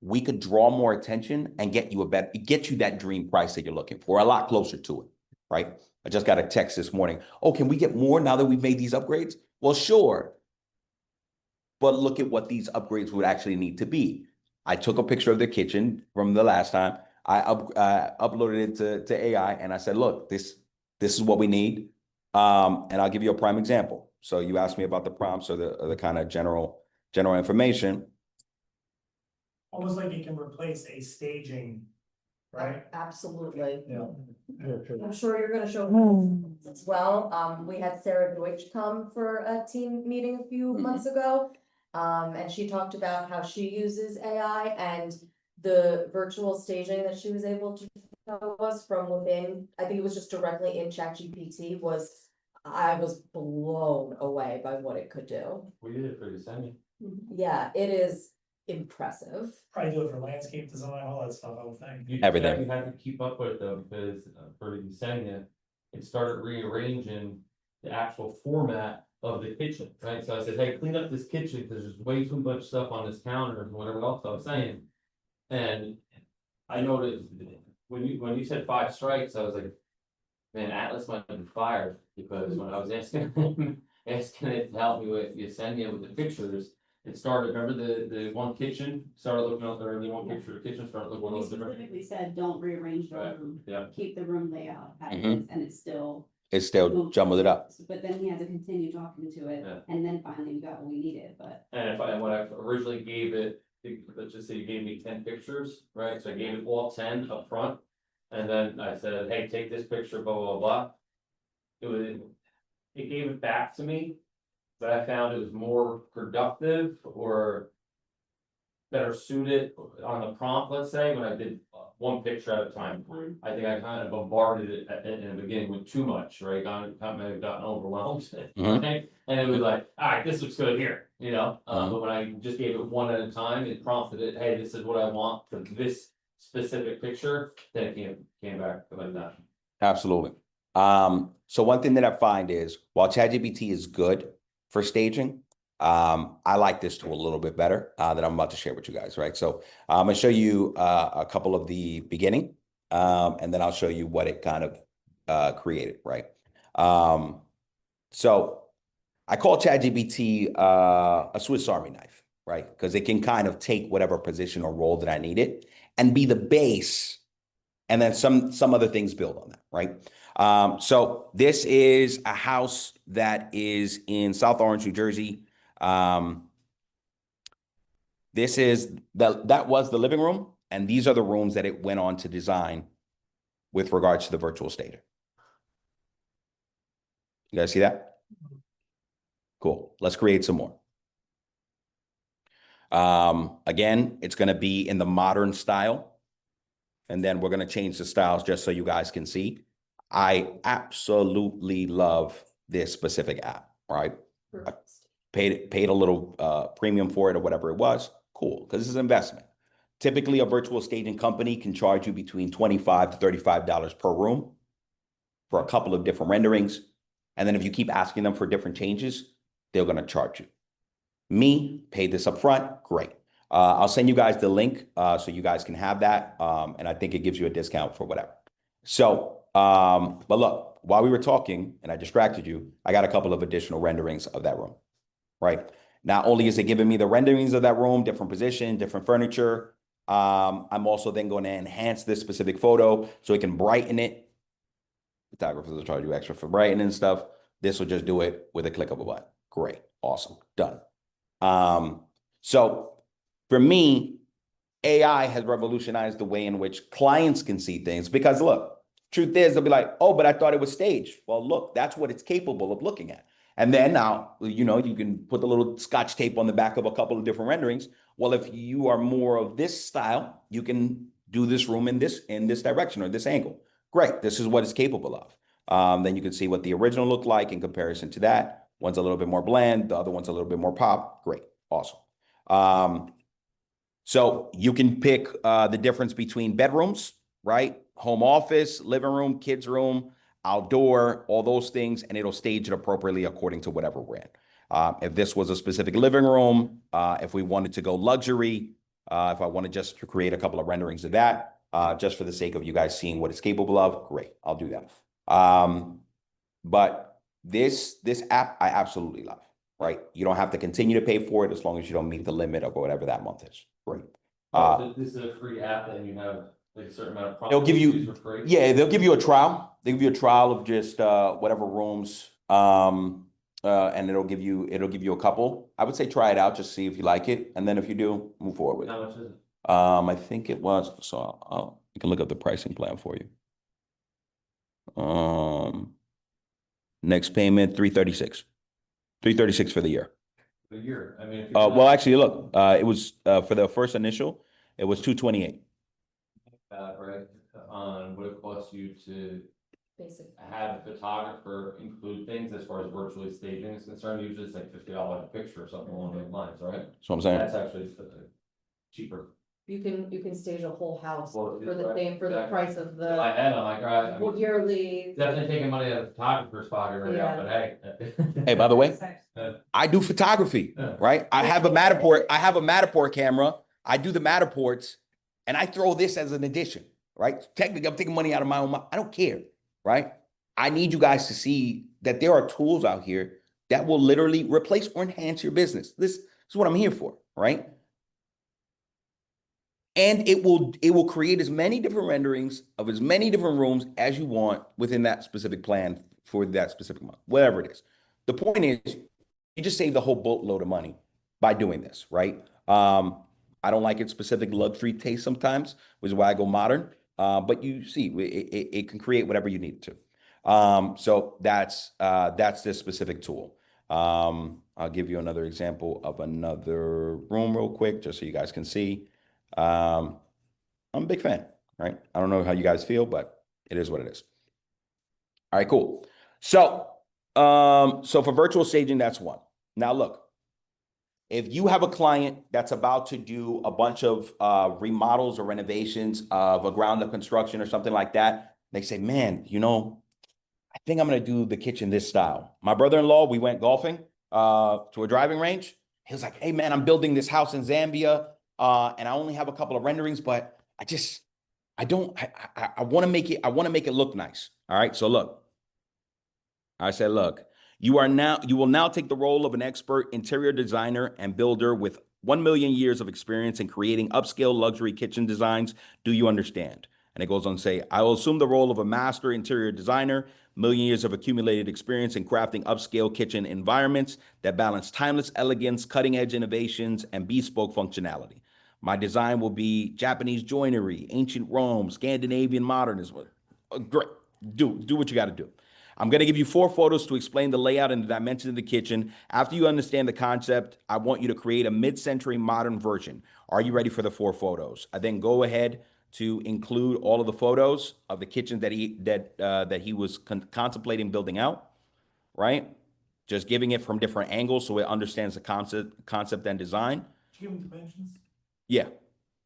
we could draw more attention and get you that dream price that you're looking for, a lot closer to it, right? I just got a text this morning. Oh, can we get more now that we've made these upgrades? Well, sure. But look at what these upgrades would actually need to be. I took a picture of the kitchen from the last time. I uploaded it to AI and I said, look, this is what we need. And I'll give you a prime example. So you asked me about the prompts or the kind of general information. Almost like it can replace a staging, right? Absolutely. Yeah. I'm sure you're gonna show as well. We had Sarah Deutsch come for a team meeting a few months ago. And she talked about how she uses AI, and the virtual staging that she was able to show us from within, I think it was just directly in ChatGPT, I was blown away by what it could do. We did it for Yesenia. Yeah, it is impressive. Probably do it for landscape design, all that stuff, I would think. Everything. You had to keep up with it though, because for Yesenia, it started rearranging the actual format of the kitchen, right? So I said, hey, clean up this kitchen because there's way too much stuff on this counter and whatever else I was saying. And I noticed when you said 5 strikes, I was like, man, Atlas might be fired, because when I was asking it to help me with Yesenia with the pictures, it started, remember the one kitchen started looking up there, and the one picture of the kitchen started looking a We little different. specifically said, don't rearrange the Right, room, yeah. keep the room layout as Mhm. is, and it's still. It's still jumbled it up. But then he had to continue talking to it, Yeah. and then finally we got what we needed, but. And when I originally gave it, let's just say you gave me 10 pictures, right? So I gave it all 10 up front. And then I said, hey, take this picture, blah, blah, blah. It gave it back to me, but I found it was more productive or better suited on the prompt, let's say, when I did one picture at a time. I think I kind of bombarded it in the beginning with too much, right? May have gotten overwhelmed. Mhm. Right? And it was like, all right, this looks good here, but when I just gave it one at a time, it prompted it, hey, this is what I want for this specific picture, then it came back like that. Absolutely. So one thing that I find is, while ChatGPT is good for staging, I like this tool a little bit better that I'm about to share with you guys, right? So I'm gonna show you a couple of the beginning, and then I'll show you what it kind of created, right? So I call ChatGPT a Swiss Army knife, right? Because it can kind of take whatever position or role that I need it and be the base, and then some other things build on that, right? So this is a house that is in South Orange, New Jersey. This is that was the living room, and these are the rooms that it went on to design with regards to the virtual staging. You guys see that? Cool. Let's create some more. Again, it's going to be in the modern style. And then we're going to change the styles just so you guys can see. I absolutely love this specific app, right? I paid a little premium for it or whatever it was. Cool, because this is an investment. Typically, a virtual staging company can charge you between $25 to $35 per room for a couple of different renderings. And then if you keep asking them for different changes, they're going to charge you. Me, pay this up front, great. I'll send you guys the link so you guys can have that. And I think it gives you a discount for whatever. So, but look, while we were talking and I distracted you, I got a couple of additional renderings of that room, right? Not only is it giving me the renderings of that room, different position, different furniture, I'm also then going to enhance this specific photo so it can brighten it. Photographers will charge you extra for brightening and stuff. This will just do it with a click of a button. Great, awesome, done. So for me, AI has revolutionized the way in which clients can see things, because look, truth is they'll be like, oh, but I thought it was staged. Well, look, that's what it's capable of looking at. And then now, you know, you can put the little Scotch tape on the back of a couple of different renderings. Well, if you are more of this style, you can do this room in this direction or this angle. Great, this is what it's capable of. Then you can see what the original looked like in comparison to that. One's a little bit more bland, the other one's a little bit more pop. Great, awesome. So you can pick the difference between bedrooms, right? Home office, living room, kids' room, outdoor, all those things, and it'll stage it appropriately according to whatever we're in. If this was a specific living room, if we wanted to go luxury, if I wanted just to create a couple of renderings of that, just for the sake of you guys seeing what it's capable of, great, I'll do that. But this app I absolutely love, right? You don't have to continue to pay for it as long as you don't meet the limit of whatever that month is. Great. So this is a free app and you have like a certain amount of They'll give you- properties for free? Yeah, they'll give you a trial. They give you a trial of just whatever rooms, and it'll give you a couple. I would say try it out, just see if you like it, and then if you do, move forward with it. How much is it? I think it was, so you can look up the pricing plan for you. Next payment, $336 for the year. A year, I mean. If Well, actually, look, it was for the first initial, it was $228. Right, on what it costs you to Basic. have a photographer include things as far as virtually staging is concerned, usually it's like $50 a picture or something along those lines, right? That's what I'm saying. That's actually cheaper. You can stage a whole house Well, for the right, same, for the exactly. price of In the my head, I'm like, all right, I'm yearly. definitely taking money out of the photographer's pocket right now, but hey. Hey, by the way, Yeah. I do photography, Yeah. right? I have a Matterport camera. I do the Matterports, and I throw this as an addition, right? Technically, I'm taking money out of my own. I don't care, right? I need you guys to see that there are tools out here that will literally replace or enhance your business. This is what I'm here for, right? And it will create as many different renderings of as many different rooms as you want within that specific plan for that specific month, whatever it is. The point is, you just save the whole boatload of money by doing this, right? I don't like its specific luxury taste sometimes, which is why I go modern. But you see, it can create whatever you need it to. So that's this specific tool. I'll give you another example of another room real quick, just so you guys can see. I'm a big fan, right? I don't know how you guys feel, but it is what it is. All right, cool. So, so for virtual staging, that's one. Now look, if you have a client that's about to do a bunch of remodels or renovations of a ground up construction or something like that, they say, man, you know, I think I'm going to do the kitchen this style. My brother-in-law, we went golfing to a driving range. He was like, hey man, I'm building this house in Zambia. And I only have a couple of renderings, but I want to make it look nice. All right. So look, I said, look, you will now take the role of an expert interior designer and builder with 1 million years of experience in creating upscale luxury kitchen designs. Do you understand? And it goes on to say, I will assume the role of a master interior designer, million years of accumulated experience in crafting upscale kitchen environments that balance timeless elegance, cutting-edge innovations, and bespoke functionality. My design will be Japanese joinery, ancient Rome, Scandinavian modernism. Great. Do what you got to do. I'm going to give you 4 photos to explain the layout and the dimensions of the kitchen. After you understand the concept, I want you to create a mid-century modern version. Are you ready for the 4 photos? I then go ahead to include all of the photos of the kitchen that he was contemplating building out, right? Just giving it from different angles so it understands the concept and design. Did you give them dimensions? Yeah.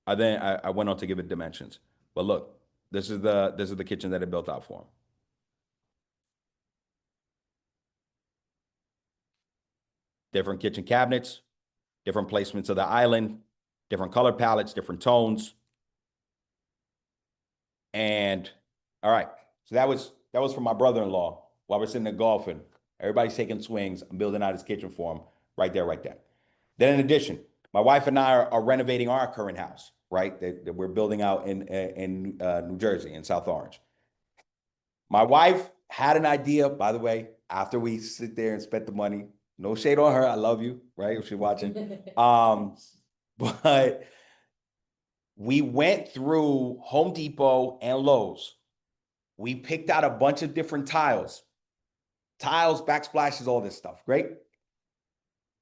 I went on to give it dimensions. But look, this is the kitchen that it built out for him. Different kitchen cabinets, different placements of the island, different color palettes, different tones. And all right, so that was for my brother-in-law while we're sitting there golfing. Everybody's taking swings. I'm building out his kitchen for him right there, right there. Then in addition, my wife and I are renovating our current house, right? That we're building out in New Jersey, in South Orange. My wife had an idea, by the way, after we sit there and spent the money. No shade on her. I love you, right? If she's watching. But we went through Home Depot and Lowe's. We picked out a bunch of different tiles, backsplashes, all this stuff. Great.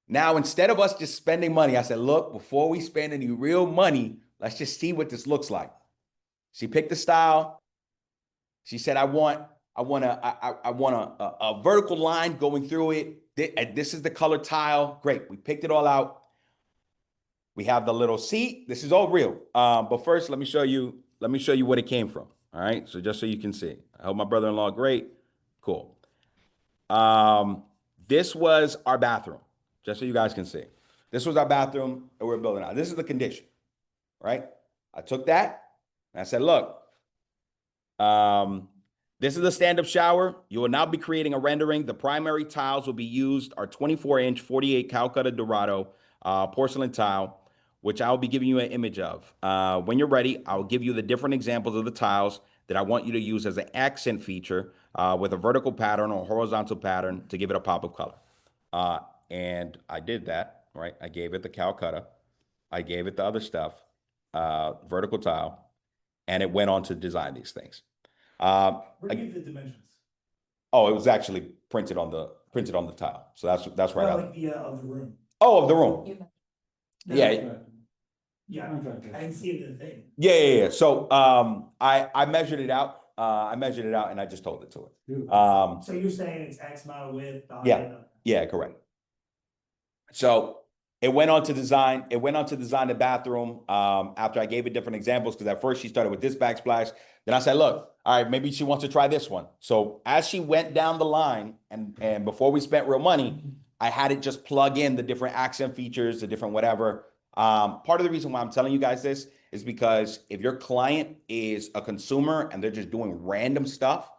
Now, instead of us just spending money, I said, look, before we spend any real money, let's just see what this looks like. She picked the style. She said, I want a vertical line going through it. This is the color tile. Great. We picked it all out. We have the little seat. This is all real. But first, let me show you what it came from. All right. So just so you can see. I hope my brother-in-law great. Cool. This was our bathroom. Just so you guys can see. This was our bathroom that we're building out. This is the condition. Right? I took that and I said, look, this is a stand-up shower. You will now be creating a rendering. The primary tiles will be used are 24-inch 48 Calcutta Dorado porcelain tile, which I'll be giving you an image of. When you're ready, I'll give you the different examples of the tiles that I want you to use as an accent feature with a vertical pattern or horizontal pattern to give it a pop of color. And I did that, right? I gave it the Calcutta. I gave it the other stuff, vertical tile, and it went on to design these things. Where do you get the dimensions? Oh, it was actually printed on the tile. So that's where I got it. Like the of the room. Oh, of the room. No, Yeah. Yeah, I didn't see it in the thing. Yeah. So I measured it out. And I just told it to it. So you're saying it's X amount of width? Yeah, correct. So it went on to design the bathroom after I gave it different examples, because at first she started with this backsplash. Then I said, look, all right, maybe she wants to try this one. So as she went down the line and before we spent real money, I had it just plug in the different accent features, the different whatever. Part of the reason why I'm telling you guys this is because if your client is a consumer and they're just doing random stuff,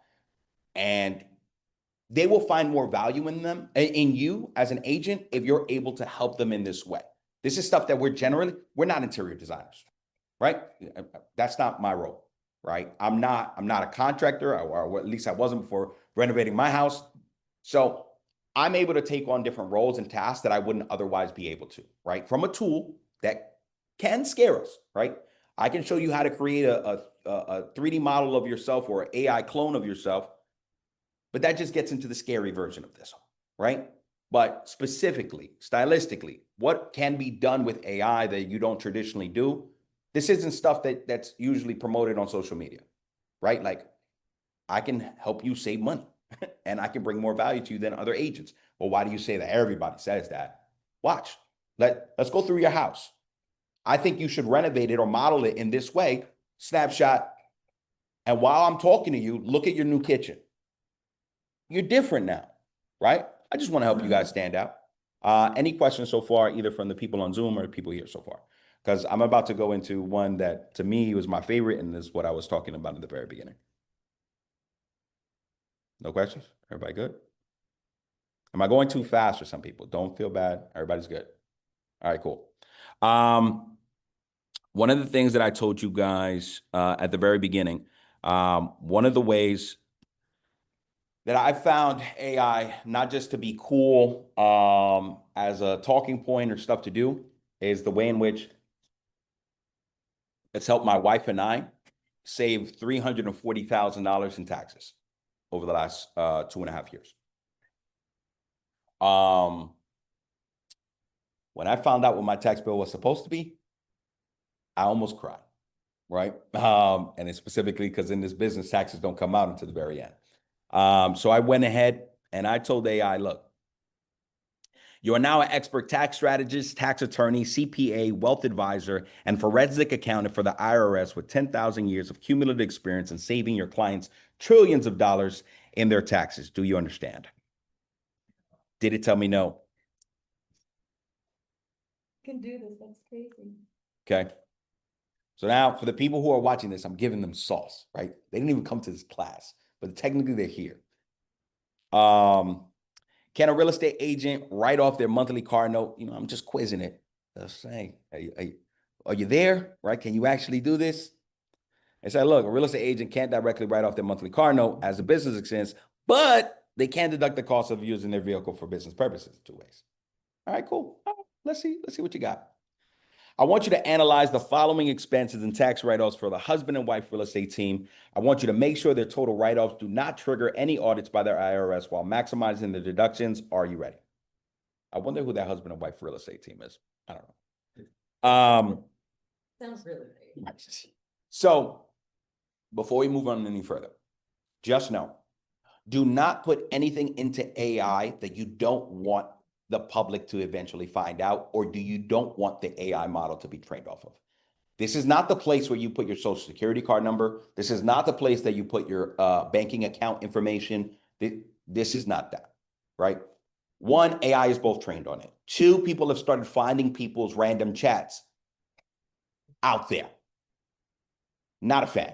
and they will find more value in you as an agent if you're able to help them in this way. This is stuff that we're not interior designers, right? That's not my role, right? I'm not a contractor, or at least I wasn't before renovating my house. So I'm able to take on different roles and tasks that I wouldn't otherwise be able to, right? From a tool that can scare us, right? I can show you how to create a 3D model of yourself or an AI clone of yourself, but that just gets into the scary version of this, right? But specifically, stylistically, what can be done with AI that you don't traditionally do? This isn't stuff that's usually promoted on social media, right? Like, I can help you save money and I can bring more value to you than other agents. Well, why do you say that? Everybody says that. Watch. Let's go through your house. I think you should renovate it or model it in this way. Snapshot. And while I'm talking to you, look at your new kitchen. You're different now, right? I just want to help you guys stand out. Any questions so far, either from the people on Zoom or the people here so far? Because I'm about to go into one that to me was my favorite, and this is what I was talking about in the very beginning. No questions? Everybody good? Am I going too fast for some people? Don't feel bad. Everybody's good. All right, cool. One of the things that I told you guys at the very beginning, one of the ways that I found AI not just to be cool as a talking point or stuff to do is the way in which it's helped my wife and I save $340,000 in taxes over the last 2.5 years. When I found out what my tax bill was supposed to be, I almost cried, right? And it's specifically because in this business, taxes don't come out until the very end. So I went ahead and I told AI, look, you are now an expert tax strategist, tax attorney, CPA, wealth advisor, and forensic accountant for the IRS with 10,000 years of cumulative experience in saving your clients trillions of dollars in their taxes. Do you understand? Did it tell me no? Can do this, that's crazy. Okay. So now for the people who are watching this, I'm giving them sauce, right? They didn't even come to this class, but technically they're here. Can a real estate agent write off their monthly car note? You know, I'm just quizzing it. Just saying, are you there, right? Can you actually do this? I said, look, a real estate agent can't directly write off their monthly car note as a business expense, but they can deduct the cost of using their vehicle for business purposes 2 ways. All right, cool. All right, let's see what you got. I want you to analyze the following expenses and tax write-offs for the husband and wife real estate team. I want you to make sure their total write-offs do not trigger any audits by their IRS while maximizing the deductions. Are you ready? I wonder who that husband and wife real estate team is. I don't know. Sounds really big. So before we move on any further, just know, do not put anything into AI that you don't want the public to eventually find out, or do you don't want the AI model to be trained off of. This is not the place where you put your social security card number. This is not the place that you put your banking account information. This is not that, right? One, AI is both trained on it. Two, people have started finding people's random chats out there. Not a fan,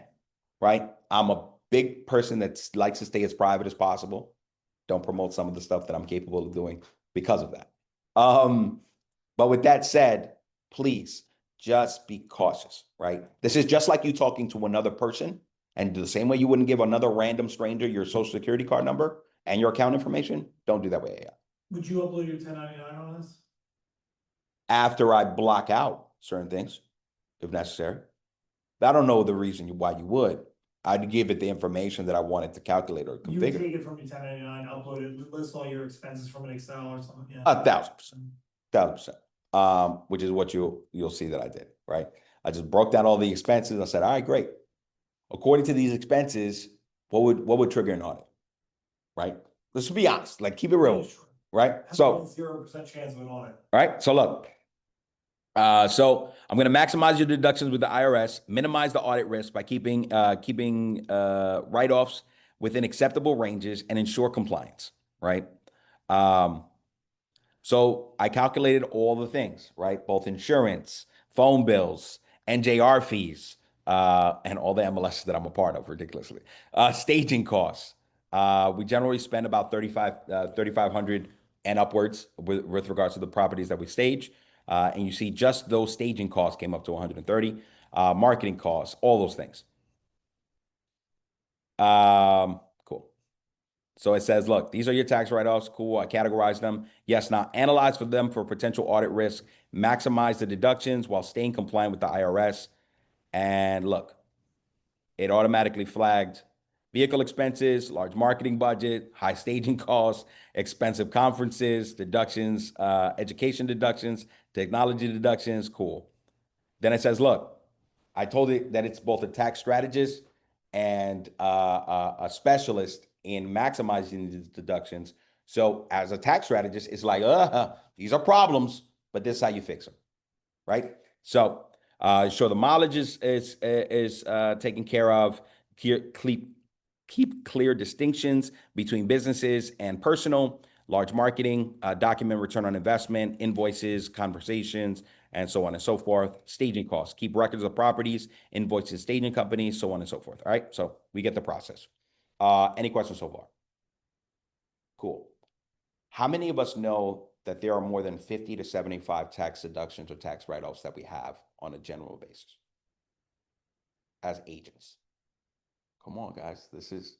right? I'm a big person that likes to stay as private as possible. Don't promote some of the stuff that I'm capable of doing because of that. But with that said, please just be cautious, right? This is just like you talking to another person, and the same way you wouldn't give another random stranger your social security card number and your account information. Don't do that with AI. Would you upload your 1099 on this? After I block out certain things, if necessary. I don't know the reason why you would. I'd give it the information that I wanted to calculate or You would configure. take it from your 1099, upload it, list all your expenses from an Excel or something, yeah. 1,000%, which is what you'll see that I did, right? I just broke down all the expenses. I said, all right, great. According to these expenses, what would trigger an audit, right? Let's be honest, like keep it real, right? So 0% chance of an audit. right, so look. So I'm going to maximize your deductions with the IRS, minimize the audit risk by keeping write-offs within acceptable ranges and ensure compliance, right? So I calculated all the things, right? Both insurance, phone bills, NJR fees, and all the MLSs that I'm a part of, ridiculously. Staging costs. We generally spend about $3,500 and upwards with regards to the properties that we stage. And you see just those staging costs came up to 130, marketing costs, all those things. Cool. So it says, look, these are your tax write-offs. Cool. I categorize them. Yes. Now analyze for them for potential audit risk, maximize the deductions while staying compliant with the IRS. And look, it automatically flagged vehicle expenses, large marketing budget, high staging costs, expensive conferences, deductions, education deductions, technology deductions. Cool. Then it says, look, I told it that it's both a tax strategist and a specialist in maximizing these deductions. So as a tax strategist, it's like, these are problems, but this is how you fix them, right? So sure, the mileage is taken care of. Keep clear distinctions between businesses and personal, large marketing, document return on investment, invoices, conversations, and so on and so forth. Staging costs, keep records of properties, invoices, staging companies, so on and so forth. All right, so we get the process. Any questions so far? Cool. How many of us know that there are more than 50 to 75 tax deductions or tax write-offs that we have on a general basis as agents. Come on, guys, this is,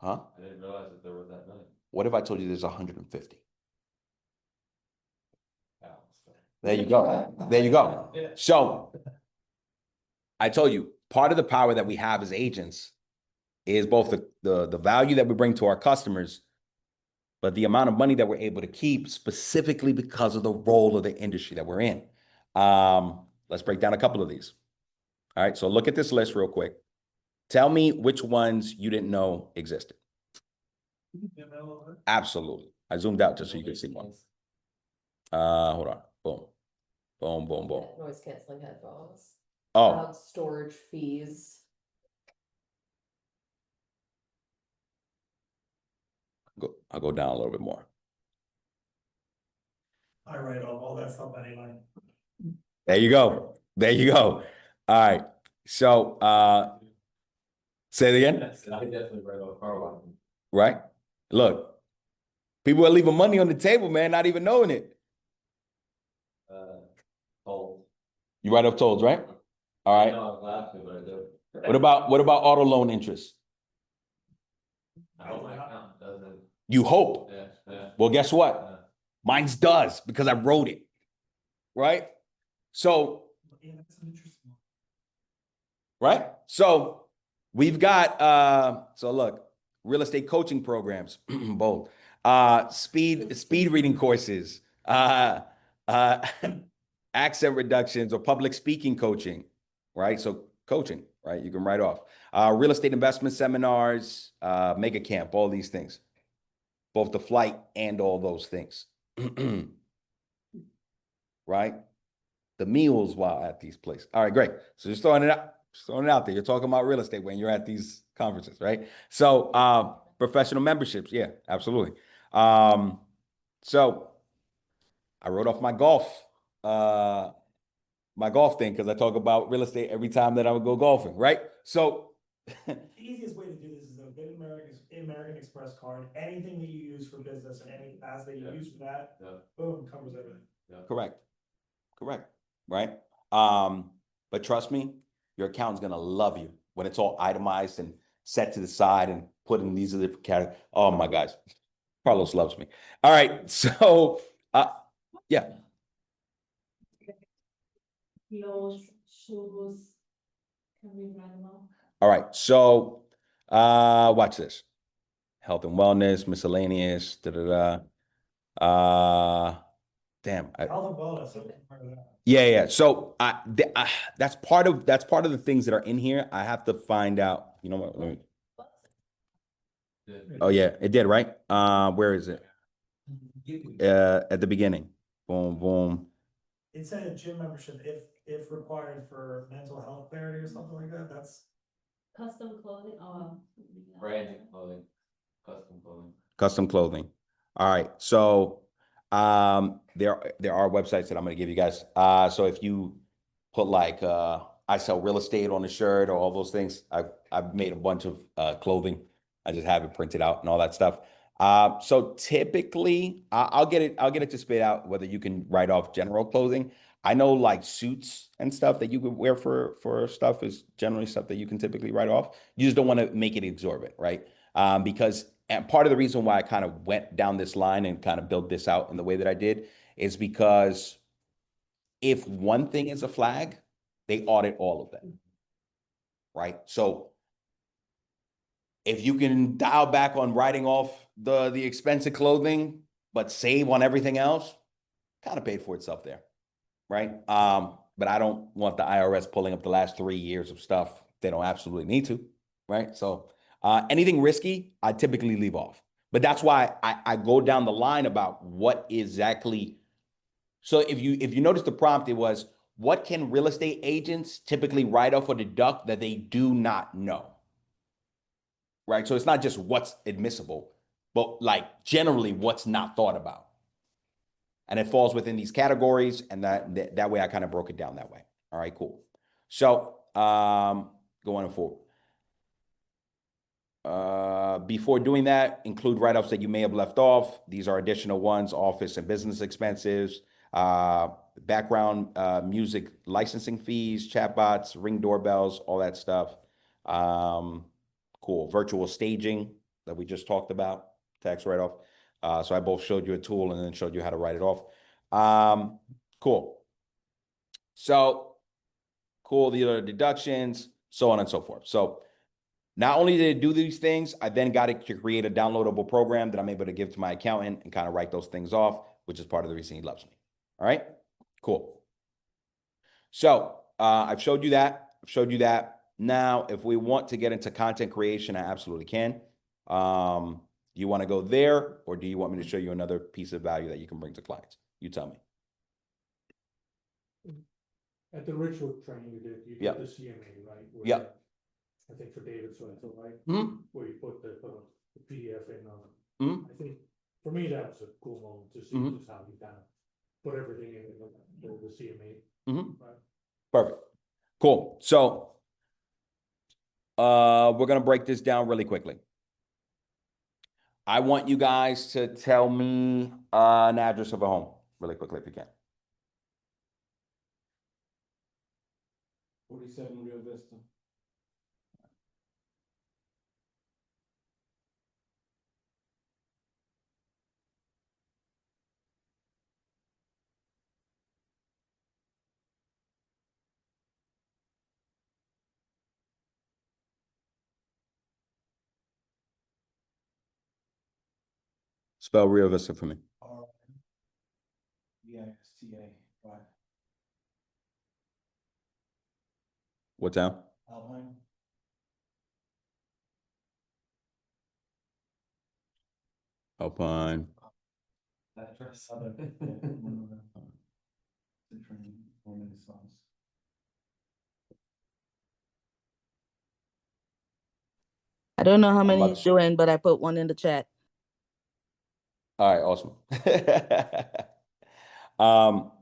huh? I didn't realize that there was that many. What if I told you there's 150? Wow. There you go. There you go. So I told you, part of the power that we have as agents is both the value that we bring to our customers, but the amount of money that we're able to keep specifically because of the role of the industry that we're in. Let's break down a couple of these. All right, so look at this list real quick. Tell me which ones you didn't know existed. Absolutely. I zoomed out just so you can see one. Hold on. Boom. Boom, boom, boom. Noise canceling headphones. Oh, Cloud storage fees. I'll go down a little bit more. I write off all that stuff anyway. There you go. There you go. All right. So, say it again. I definitely read off car lot. Right? Look, people are leaving money on the table, man, not even knowing it. Toll. You write off tolls, right? All right. No, I'm laughing, but I do. What about auto loan interest? I don't like how it doesn't. You hope. Yeah. Well, guess what? Mine's does because I wrote it. Right? So, Yeah, that's an interesting right? So we've got so look, real estate coaching programs, bold, speed reading courses, accent reductions or public speaking coaching, right? So coaching, right? You can write off. Real estate investment seminars, mega camp, all these things. Both the flight and all those things. Right? The meals while at these places. All right, great. So just throwing it out there. You're talking about real estate when you're at these conferences, right? So professional memberships, yeah, absolutely. So I wrote off my golf thing because I talk about real estate every time that I would go golfing, right? So The easiest way to do this is to get American Express card, anything that you use for business and any capacity you use for that, boom, covers everything. correct, right? But trust me, your accountant's gonna love you when it's all itemized and set to the side and put in these different categories. Oh my gosh, Carlos loves me. All right, so yeah. Clothes, shoes. Can we run them all? All right, so watch this. Health and wellness, miscellaneous, damn. Health and wellness, I'm part of that. Yeah. So that's part of the things that are in here. I have to find out. You know what? Let me, oh yeah, it did, right? Where is it? At the beginning. Boom, boom. It said a gym membership if required for mental health clarity or something like that, that's. Custom clothing, Branding, clothing, custom clothing. Custom clothing. All right. So there are websites that I'm going to give you guys. So if you put like I sell real estate on the shirt or all those things, I've made a bunch of clothing. I just have it printed out and all that stuff. So typically I'll get it to spit out whether you can write off general clothing. I know like suits and stuff that you could wear for stuff is generally stuff that you can typically write off. You just don't want to make it exorbitant, right? Because and part of the reason why I kind of went down this line and kind of built this out in the way that I did is because if one thing is a flag, they audit all of them, right? So if you can dial back on writing off the expensive clothing, but save on everything else, kind of paid for itself there, right? But I don't want the IRS pulling up the last 3 years of stuff. They don't absolutely need to, right? So anything risky, I typically leave off. But that's why I go down the line about what exactly. So if you notice the prompt, it was, what can real estate agents typically write off or deduct that they do not know? Right? So it's not just what's admissible, but like generally what's not thought about. And it falls within these categories, and that way I kind of broke it down that way. All right, cool. So going forward. before doing that, include write-offs that you may have left off. These are additional ones: office and business expenses, background music licensing fees, chatbots, Ring doorbells, all that stuff. Cool. Virtual staging that we just talked about, tax write-off. So I both showed you a tool and then showed you how to write it off. Cool. So cool, the other deductions, so on and so forth. So not only did it do these things, I then got it to create a downloadable program that I'm able to give to my accountant and kind of write those things off, which is part of the reason he loves me. All right, cool. So I've showed you that. I've showed you that. Now, if we want to get into content creation, I absolutely can. You want to go there, or do you want me to show you another piece of value that you can bring to clients? You tell me. At the ritual training you did Yep. the CMA, right? Where- Yep. I think for David Swinton, right? Mhm. Where you put the PDF in on. Mhm. I think, for me, that was a cool moment to see Mhm. just how you kind of put everything in the CMA. Mhm. Right. Perfect. Cool. So we're gonna break this down really quickly. I want you guys to tell me an address of a home really quickly if you can. 47 Rio Vista. Spell Rio Vista for me. RVISTA, right? What town? Alpine. Alpine. Address. Different 4 minute songs. I don't know how many about he's to- doing, but I put one in the chat. All right, awesome. um,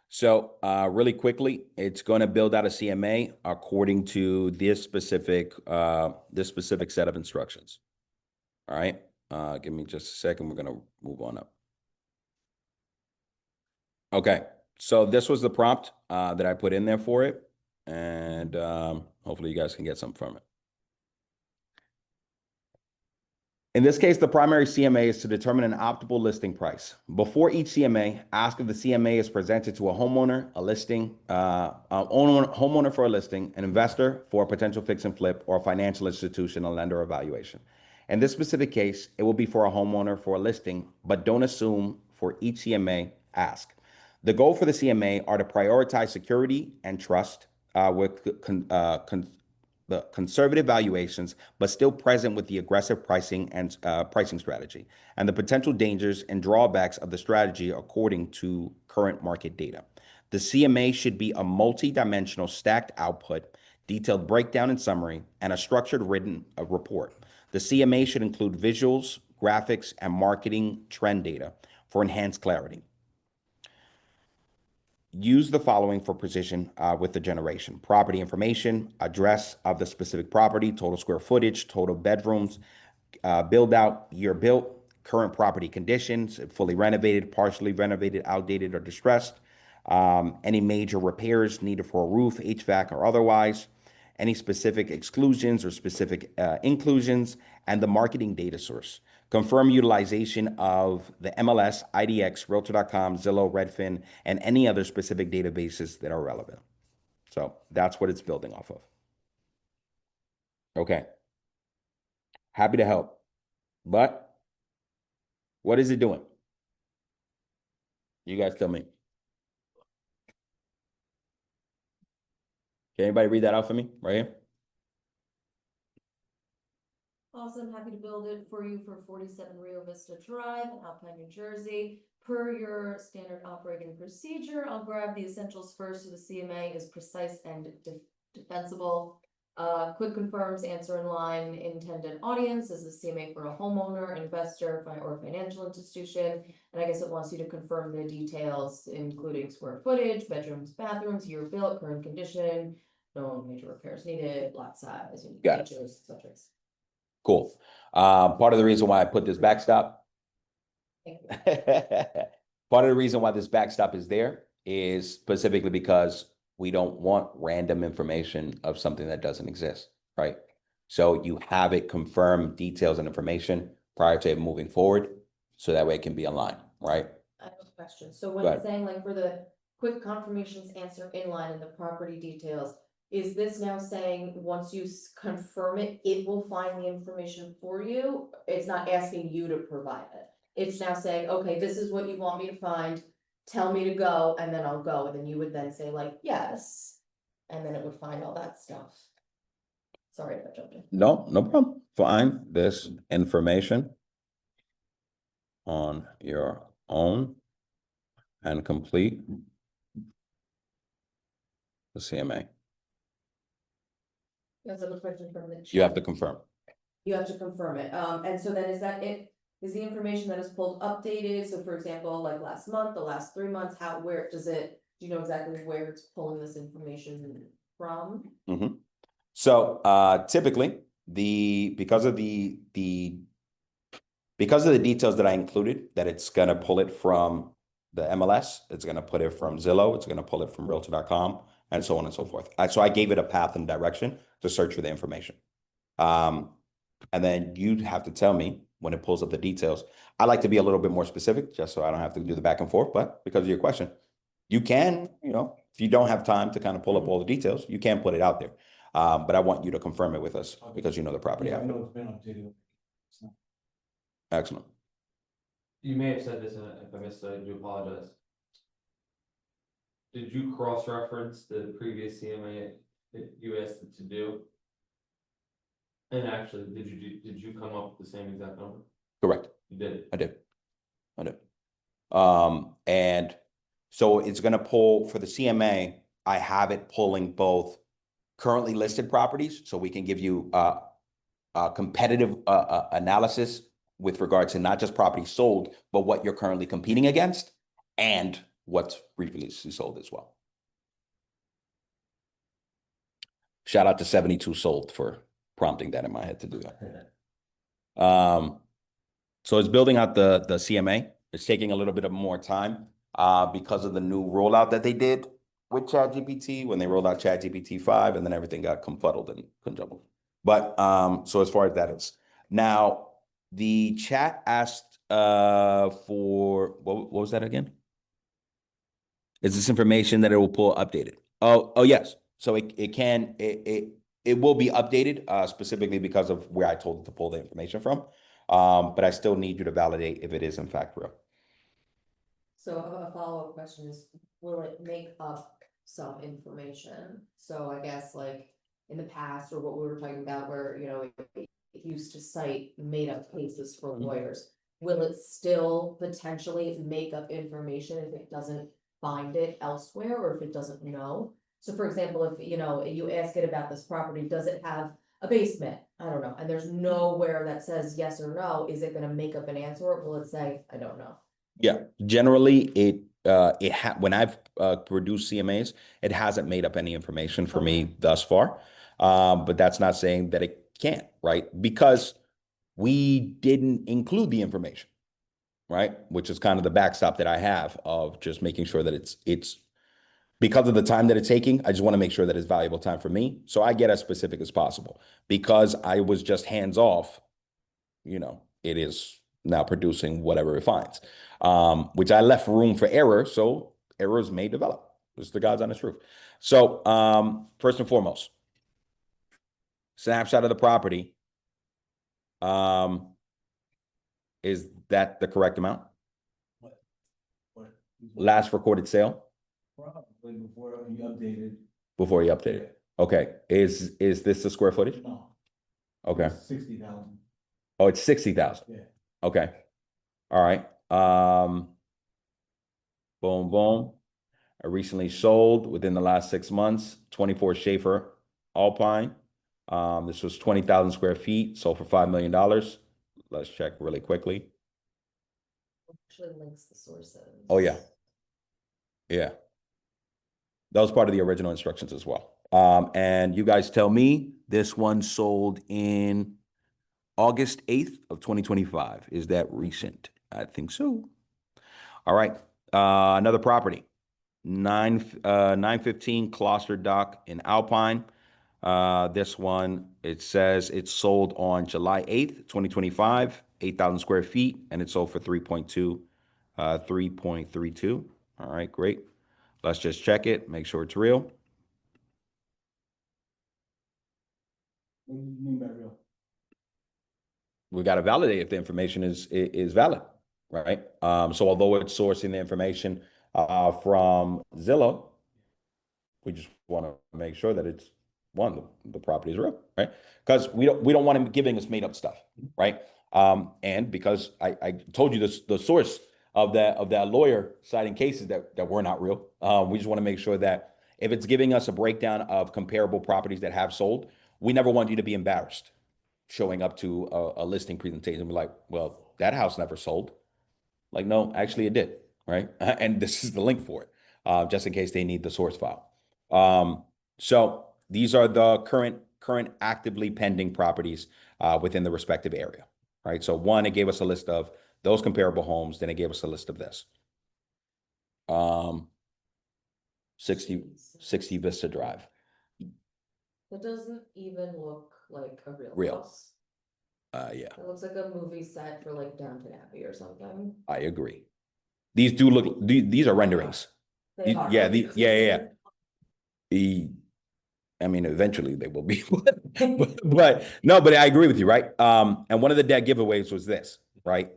so really quickly, it's going to build out a CMA according to this specific set of instructions. All right. Give me just a second. We're going to move on up. Okay. So this was the prompt that I put in there for it. And hopefully you guys can get something from it. In this case, the primary CMA is to determine an optimal listing price. Before each CMA, ask if the CMA is presented to a homeowner, a listing, homeowner for a listing, an investor for a potential fix and flip, or a financial institution, a lender evaluation. In this specific case, it will be for a homeowner for a listing, but don't assume for each CMA, ask. The goal for the CMA are to prioritize security and trust with the conservative valuations, but still present with the aggressive pricing and pricing strategy, and the potential dangers and drawbacks of the strategy according to current market data. The CMA should be a multi-dimensional stacked output, detailed breakdown and summary, and a structured written report. The CMA should include visuals, graphics, and marketing trend data for enhanced clarity. Use the following for precision with the generation: property information, address of the specific property, total square footage, total bedrooms, build out, year built, current property conditions, fully renovated, partially renovated, outdated, or distressed, any major repairs needed for a roof, HVAC, or otherwise, any specific exclusions or specific inclusions, and the marketing data source. Confirm utilization of the MLS, IDX, Realtor.com, Zillow, Redfin, and any other specific databases that are relevant. So that's what it's building off of. Okay. Happy to help. But what is it doing? You guys tell me. Can anybody read that out for me right here? Awesome, happy to build it for you for 47 Rio Vista Drive in Alpine, New Jersey. Per your standard operating procedure, I'll grab the essentials first so the CMA is precise and defensible. Quick confirms, answer in line, intended audience is the CMA for a homeowner, investor, or financial institution. And I guess it wants you to confirm the details, including square footage, bedrooms, bathrooms, year built, current condition, no major repairs needed, lot size, Got it. features, et cetera. Cool. Part of the reason why I put this backstop. Thank you. Part of the reason why this backstop is there is specifically because we don't want random information of something that doesn't exist, right? So you have it confirm details and information prior to it moving forward, so that way it can be aligned, right? I have a question. So when Go it's saying like for the quick confirmations answer inline in the property details, is this now saying once you confirm it, it will find the information for you? It's not asking you to provide it. It's now saying, okay, this is what you want me to find, tell me to go, and then I'll go, and then you would then say like, yes. And then it would find all that stuff. Sorry if I jumped in. No, no problem. Find this information on your own and complete the CMA. That's a question from the. You have to confirm. You have to confirm it, and so then is that it, is the information that is pulled updated, so for example, like last month, the last 3 months, how, where does it, do you know exactly where it's pulling this information from? So typically because of the details that I included, that it's gonna pull it from the MLS, it's gonna put it from Zillow, it's gonna pull it from Realtor.com, and so on and so forth. So I gave it a path and direction to search for the information. And then you have to tell me when it pulls up the details. I like to be a little bit more specific, just so I don't have to do the back and forth, but because of your question, you can, if you don't have time to kind of pull up all the details, you can put it out there. But I want you to confirm it with us because you know the property. Yeah, I know it's been updated. Excellent. You may have said this, and if I missed it, I do apologize. Did you cross-reference the previous CMA that you asked it to do? And actually, did you come up with the same exact number? Correct. You did. I did. And so it's gonna pull for the CMA, I have it pulling both currently listed properties, so we can give you a competitive analysis with regard to not just properties sold, but what you're currently competing against and what's previously sold as well. Shout out to 72 Sold for prompting that in my head to do that. So it's building out the CMA. It's taking a little bit of more time because of the new rollout that they did with ChatGPT when they rolled out ChatGPT 5, and then everything got confuddled and conjumbled. But so as far as that is. Now, the chat asked for, what was that again? Is this information that it will pull updated? Oh yes. So it will be updated specifically because of where I told it to pull the information from. But I still need you to validate if it is in fact real. So a follow-up question is, will it make up some information? So I guess like in the past, or what we were talking about where, it used to cite made up cases for lawyers. Will it still potentially make up information if it doesn't find it elsewhere, or if it doesn't know? So for example, if, you ask it about this property, does it have a basement? I don't know. And there's nowhere that says yes or no. Is it gonna make up an answer, or will it say, I don't know? Yeah, generally when I've produced CMAs, it hasn't made up any information for me thus far. But that's not saying that it can't, right? Because we didn't include the information, right? Which is kind of the backstop that I have of just making sure that it's because of the time that it's taking. I just want to make sure that it's valuable time for me. So I get as specific as possible. Because I was just hands off, it is now producing whatever it finds, which I left room for error. So errors may develop. It's the God's honest truth. So first and foremost, snapshot of the property. Is that the correct amount? What? Last recorded sale Probably before you updated. before you update it. Okay. Is this the square footage? No. Okay. 60,000. Oh, it's 60,000. Yeah. Okay. All right. Boom, boom. I recently sold within the last 6 months, 24 Schaefer Alpine. This was 20,000 square feet, sold for $5 million. Let's check really quickly. Actually links the sources. Oh yeah. Yeah. That was part of the original instructions as well. And you guys tell me, this one sold in August 8th of 2025. Is that recent? I think so. All right. Another property. 915 Closter Dock in Alpine. This one, it says it sold on July 8th, 2025, 8,000 square feet, and it sold for 3.32. All right, great. Let's just check it, make sure it's real. What do you mean by real? We got to validate if the information is valid, right? So although it's sourcing the information from Zillow, we just want to make sure that it's one, the property is real, right? Because we don't want him giving us made up stuff, right? And because I told you this, the source of that lawyer citing cases that were not real. We just want to make sure that if it's giving us a breakdown of comparable properties that have sold, we never want you to be embarrassed showing up to a listing presentation and be like, well, that house never sold. Like, no, actually it did, right? And this is the link for it, just in case they need the source file. So these are the current actively pending properties within the respective area, right? So one, it gave us a list of those comparable homes, then it gave us a list of this. 60 Vista Drive. It doesn't even look like a real Real. house. Yeah, It looks like a movie set for like Downton Abbey or something. I agree. These do look, these are renderings. They are. Yeah. I mean, eventually they will be, but no, but I agree with you, right? And one of the dead giveaways was this, right?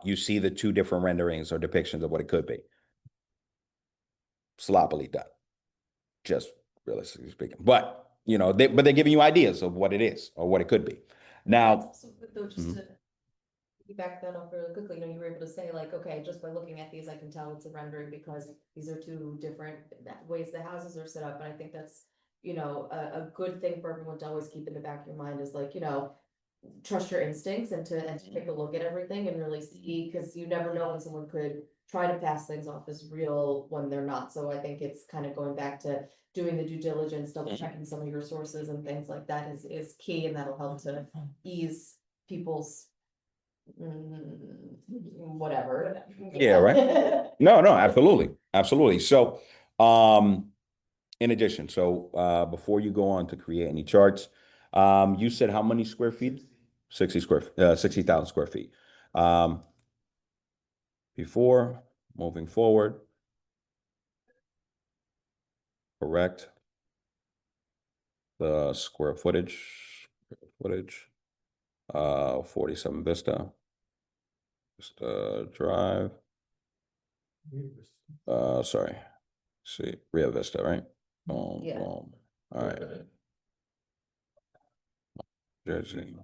You see the two different renderings or depictions of what it could be. Sloppily done, just realistically speaking. But you know, they're giving you ideas of what it is or what it could be. Now, That's also good though, just to back that up really quickly, you know, you were able to say like, okay, just by looking at these, I can tell it's a rendering because these are two different ways the houses are set up. And I think that's, you know, a good thing for everyone to always keep in the back of your mind is like, you know, trust your instincts and to take a look at everything and really see, because you never know when someone could try to pass things off as real when they're not. So I think it's kind of going back to doing the due diligence, double checking some of your sources and things like that is key, and that'll help to ease people's whatever. Yeah, right. No, absolutely. So, in addition, so before you go on to create any charts, you said how many square feet? 60,000 square feet. Before moving forward, correct the square footage, 47 Vista Drive. Sorry. See, Rio Vista, right? Boom, Yeah. boom. All right. Jersey.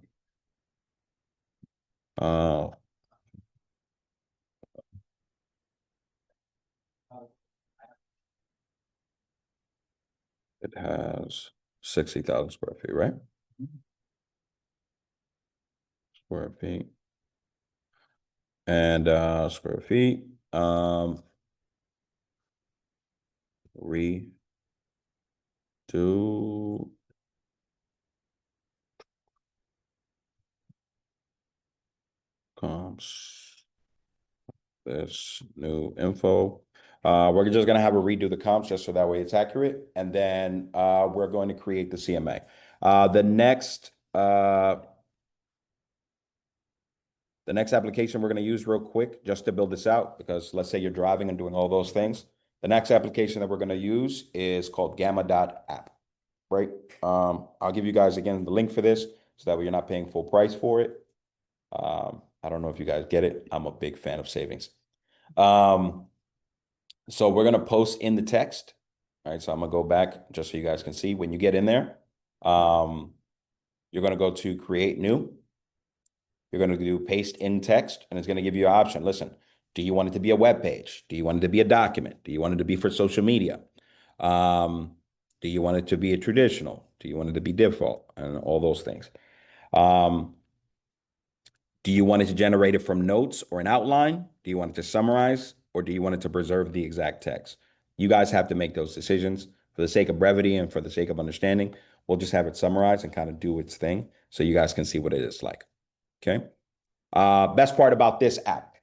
It has 60,000 square feet, right? Square feet. And square feet. Redo. Comps. This new info. We're just gonna have a redo the comps just so that way it's accurate, and then we're going to create the CMA. The next application we're gonna use real quick just to build this out, because let's say you're driving and doing all those things. The next application that we're gonna use is called Gamma.app, right? I'll give you guys again the link for this so that way you're not paying full price for it. I don't know if you guys get it. I'm a big fan of savings. So we're gonna post in the text. All right, so I'm gonna go back just so you guys can see. When you get in there, you're gonna go to create new. You're gonna do paste in text, and it's gonna give you an option. Listen, do you want it to be a web page? Do you want it to be a document? Do you want it to be for social media? Do you want it to be a traditional? Do you want it to be default? And all those things. Do you want it to generate it from notes or an outline? Do you want it to summarize, or do you want it to preserve the exact text? You guys have to make those decisions. For the sake of brevity and for the sake of understanding, we'll just have it summarized and kind of do its thing so you guys can see what it is like. Okay. Best part about this app,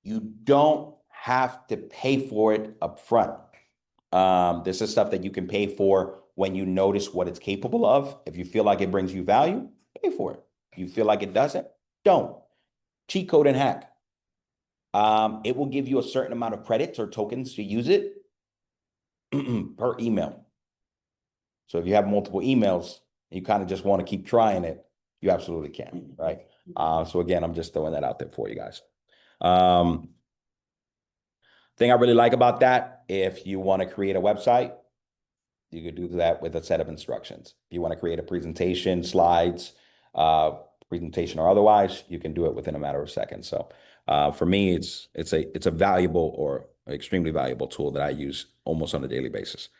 you don't have to pay for it up front. This is stuff that you can pay for when you notice what it's capable of. If you feel like it brings you value, pay for it. If you feel like it doesn't, don't. Cheat code and hack. It will give you a certain amount of credits or tokens to use it per email. So if you have multiple emails, and you kind of just want to keep trying it, you absolutely can, right? So again, I'm just throwing that out there for you guys. Thing I really like about that, if you want to create a website, you could do that with a set of instructions. If you want to create a presentation, slides, presentation or otherwise, you can do it within a matter of seconds. So for me, it's a valuable or extremely valuable tool that I use almost on a daily basis.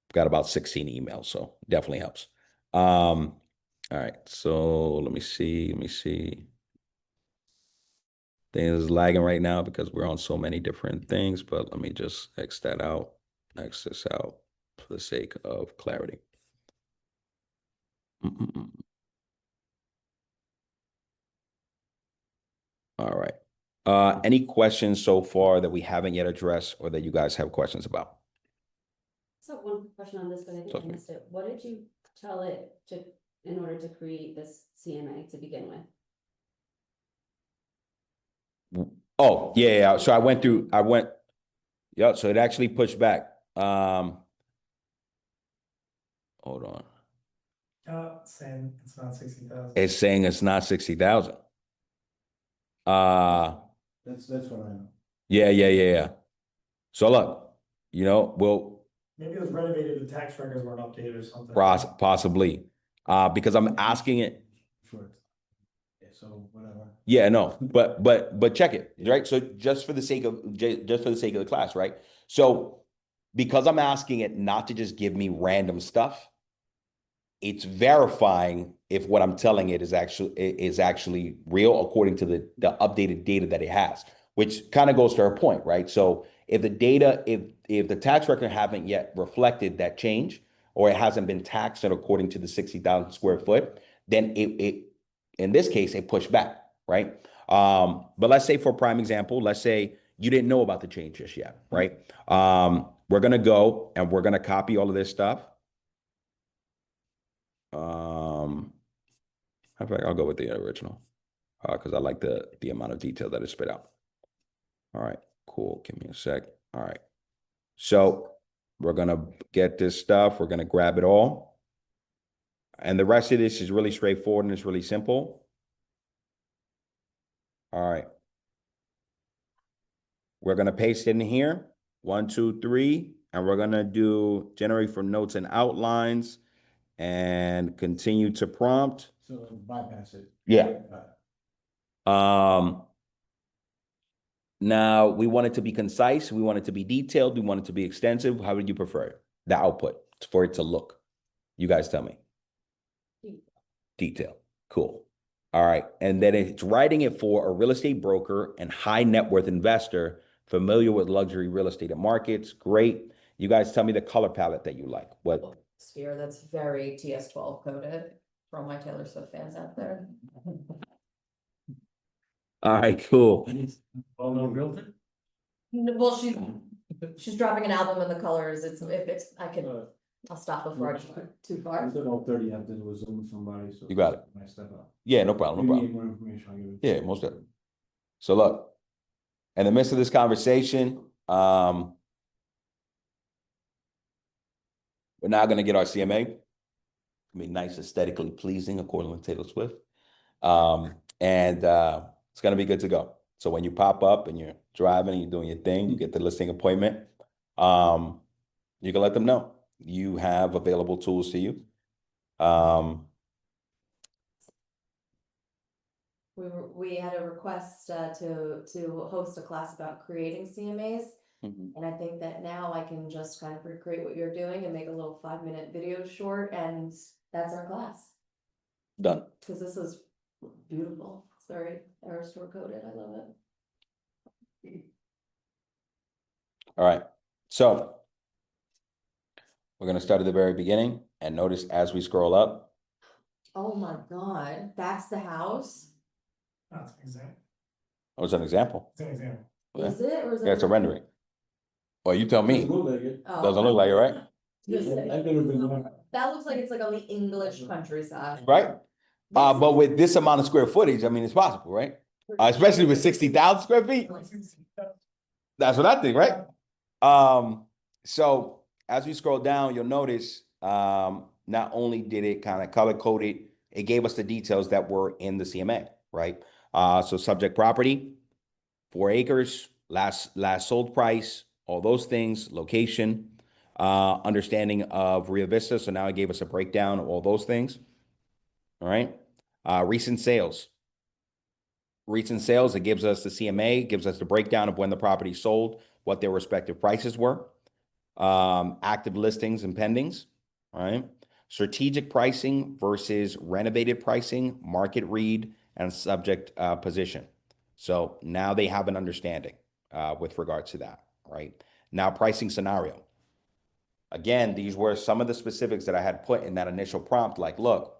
I've got about 16 emails, so definitely helps. All right, so let me see. Thing is lagging right now because we're on so many different things, but let me just X this out for the sake of clarity. All right. Any questions so far that we haven't yet addressed or that you guys have questions about? So one question on this, but I think I missed it. What did you tell it to, in order to create this CMA to begin with? Oh, yeah. So yeah, so it actually pushed back. Hold on. Saying it's not 60,000. It's saying it's not 60,000. That's what I know. Yeah. So look, we'll Maybe it was renovated, the tax records weren't updated or something. possibly, because I'm asking it. Sure. Yeah, so whatever. Yeah, no, but check it, right? So just for the sake of the class, right? So because I'm asking it not to just give me random stuff, it's verifying if what I'm telling it is actually real according to the updated data that it has, which kind of goes to her point, right? So if the data, if the tax record haven't yet reflected that change, or it hasn't been taxed according to the 60,000 square foot, then it in this case, it pushed back, right? But let's say for prime example, let's say you didn't know about the change just yet, right? We're gonna go and we're gonna copy all of this stuff. In fact, I'll go with the original because I like the amount of detail that it spit out. All right, cool. Give me a sec. All right. So we're gonna get this stuff. We're gonna grab it all. And the rest of this is really straightforward and it's really simple. All right. We're gonna paste it in here. 1, 2, 3. And we're gonna do generate from notes and outlines and continue to prompt. So bypass it. Yeah. Now we want it to be concise. We want it to be detailed. We want it to be extensive. How would you prefer it? The output for it to look? You guys tell me. Detail. Cool. All right. And then it's writing it for a real estate broker and high net worth investor familiar with luxury real estate and markets. Great. You guys tell me the color palette that you like. What? Sphere that's very TS12 coded for all my Taylor Swift fans out there. All right, cool. Well, no realtor? Well, she's dropping an album and the colors, I'll stop before I go too far. Instead of 30, I have to do a Zoom with somebody, so. You got it. I step up. Yeah, no problem. No If you need problem. more information, I'll give it. Yeah, most definitely. So look, in the midst of this conversation, we're now going to get our CMA. It'll be nice, aesthetically pleasing, according to Taylor Swift. It's going to be good to go. So when you pop up and you're driving and you're doing your thing, you get the listing appointment, you can let them know you have available tools to you. We had a request to host a class about creating CMAs. And I think that now I can just kind of recreate what you're doing and make a little 5-minute video short, and that's our class. Done. Because this is beautiful. It's very Aristore coded. I love it. All right. So we're gonna start at the very beginning and notice as we scroll up, Oh my god, that's the house? That's an example. oh, it's an example. It's an example. Yeah. Is it, or is it? Yeah, it's a rendering. Well, you tell me. Doesn't look like it. Oh. Doesn't look like it, right? I've never been there. That looks like it's like on the English countryside. Right? But with this amount of square footage, I mean, it's possible, right? Especially with 60,000 square feet. That's what I think, right? So as we scroll down, you'll notice, not only did it kind of color code it, it gave us the details that were in the CMA, right? So subject property, 4 acres, last sold price, all those things, location, understanding of Rio Vista. So now it gave us a breakdown of all those things. All right. Recent sales. Recent sales, it gives us the CMA, gives us the breakdown of when the property sold, what their respective prices were. Active listings and pendings. All right. Strategic pricing versus renovated pricing, market read, and subject position. So now they have an understanding with regards to that, right? Now, pricing scenario. Again, these were some of the specifics that I had put in that initial prompt, like, look,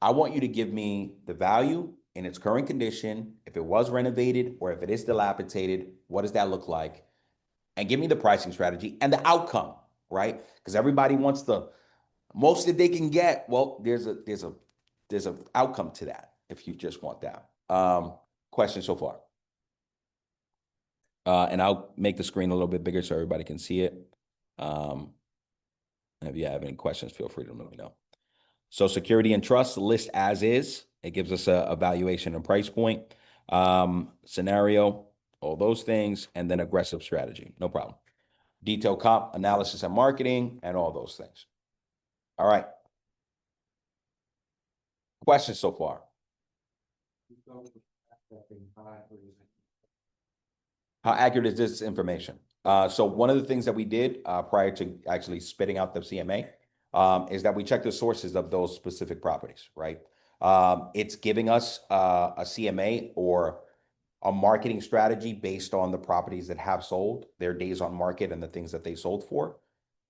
I want you to give me the value in its current condition, if it was renovated or if it is dilapidated, what does that look like? And give me the pricing strategy and the outcome, right? Because everybody wants the most that they can get. Well, there's a outcome to that if you just want that. Question so far. And I'll make the screen a little bit bigger so everybody can see it. If you have any questions, feel free to let me know. So security and trust list as is. It gives us a valuation and price point, scenario, all those things, and then aggressive strategy. No problem. Detailed comp analysis and marketing and all those things. All right. Questions so far? How accurate is this information? So one of the things that we did prior to actually spitting out the CMA is that we checked the sources of those specific properties, right? It's giving us a CMA or a marketing strategy based on the properties that have sold, their days on market, and the things that they sold for.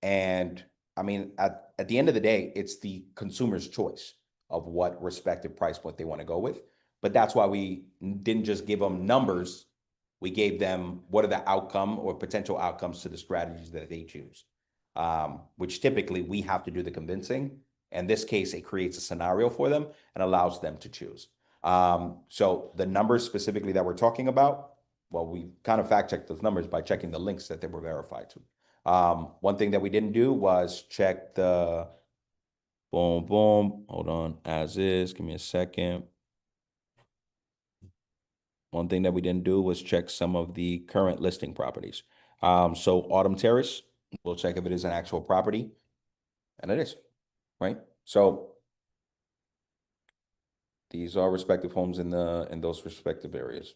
And I mean, at the end of the day, it's the consumer's choice of what respective price point they want to go with. But that's why we didn't just give them numbers. We gave them what are the outcome or potential outcomes to the strategies that they choose, which typically we have to do the convincing. In this case, it creates a scenario for them and allows them to choose. So the numbers specifically that we're talking about, well, we kind of fact checked those numbers by checking the links that they were verified to. One thing that we didn't do was check the boom, hold on, as is, give me a second. One thing that we didn't do was check some of the current listing properties. So Autumn Terrace, we'll check if it is an actual property, and it is, right? So these are respective homes in those respective areas.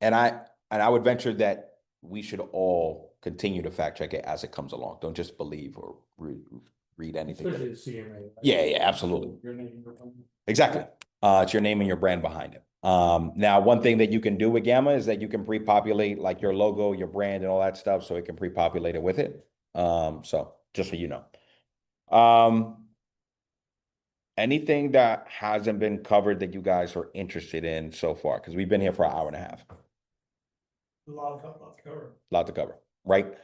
And I would venture that we should all continue to fact check it as it comes along. Don't just believe or read anything. Especially the CMA. Right? Yeah, absolutely. Your name, your company. Exactly. It's your name and your brand behind it. Now, one thing that you can do with Gamma is that you can pre-populate like your logo, your brand, and all that stuff, so it can pre-populate it with it. So just so you know. Anything that hasn't been covered that you guys are interested in so far? Because we've been here for an hour and a half. A lot to cover. Lot to cover, right?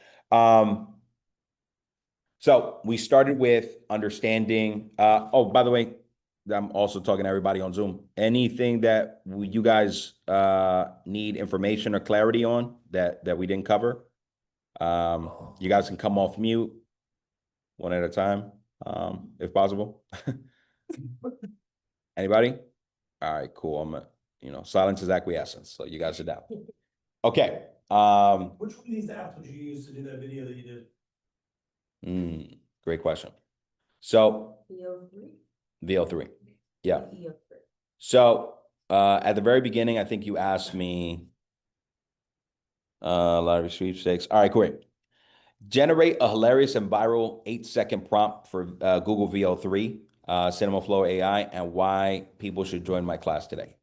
So we started with understanding, oh, by the way, I'm also talking to everybody on Zoom. Anything that you guys need information or clarity on that we didn't cover, you guys can come off mute one at a time, if possible. Anybody? All right, cool. Silence is acquiescence, so you guys are down. Okay. Which one of these apps would you use to do that video that you did? Great question. So VO3? VO3. Yeah. VO3. So at the very beginning, I think you asked me lottery sweepstakes. All right, great. Generate a hilarious and viral 8-second prompt for Google VO3, Cinema Flow AI, and why people should join my class today.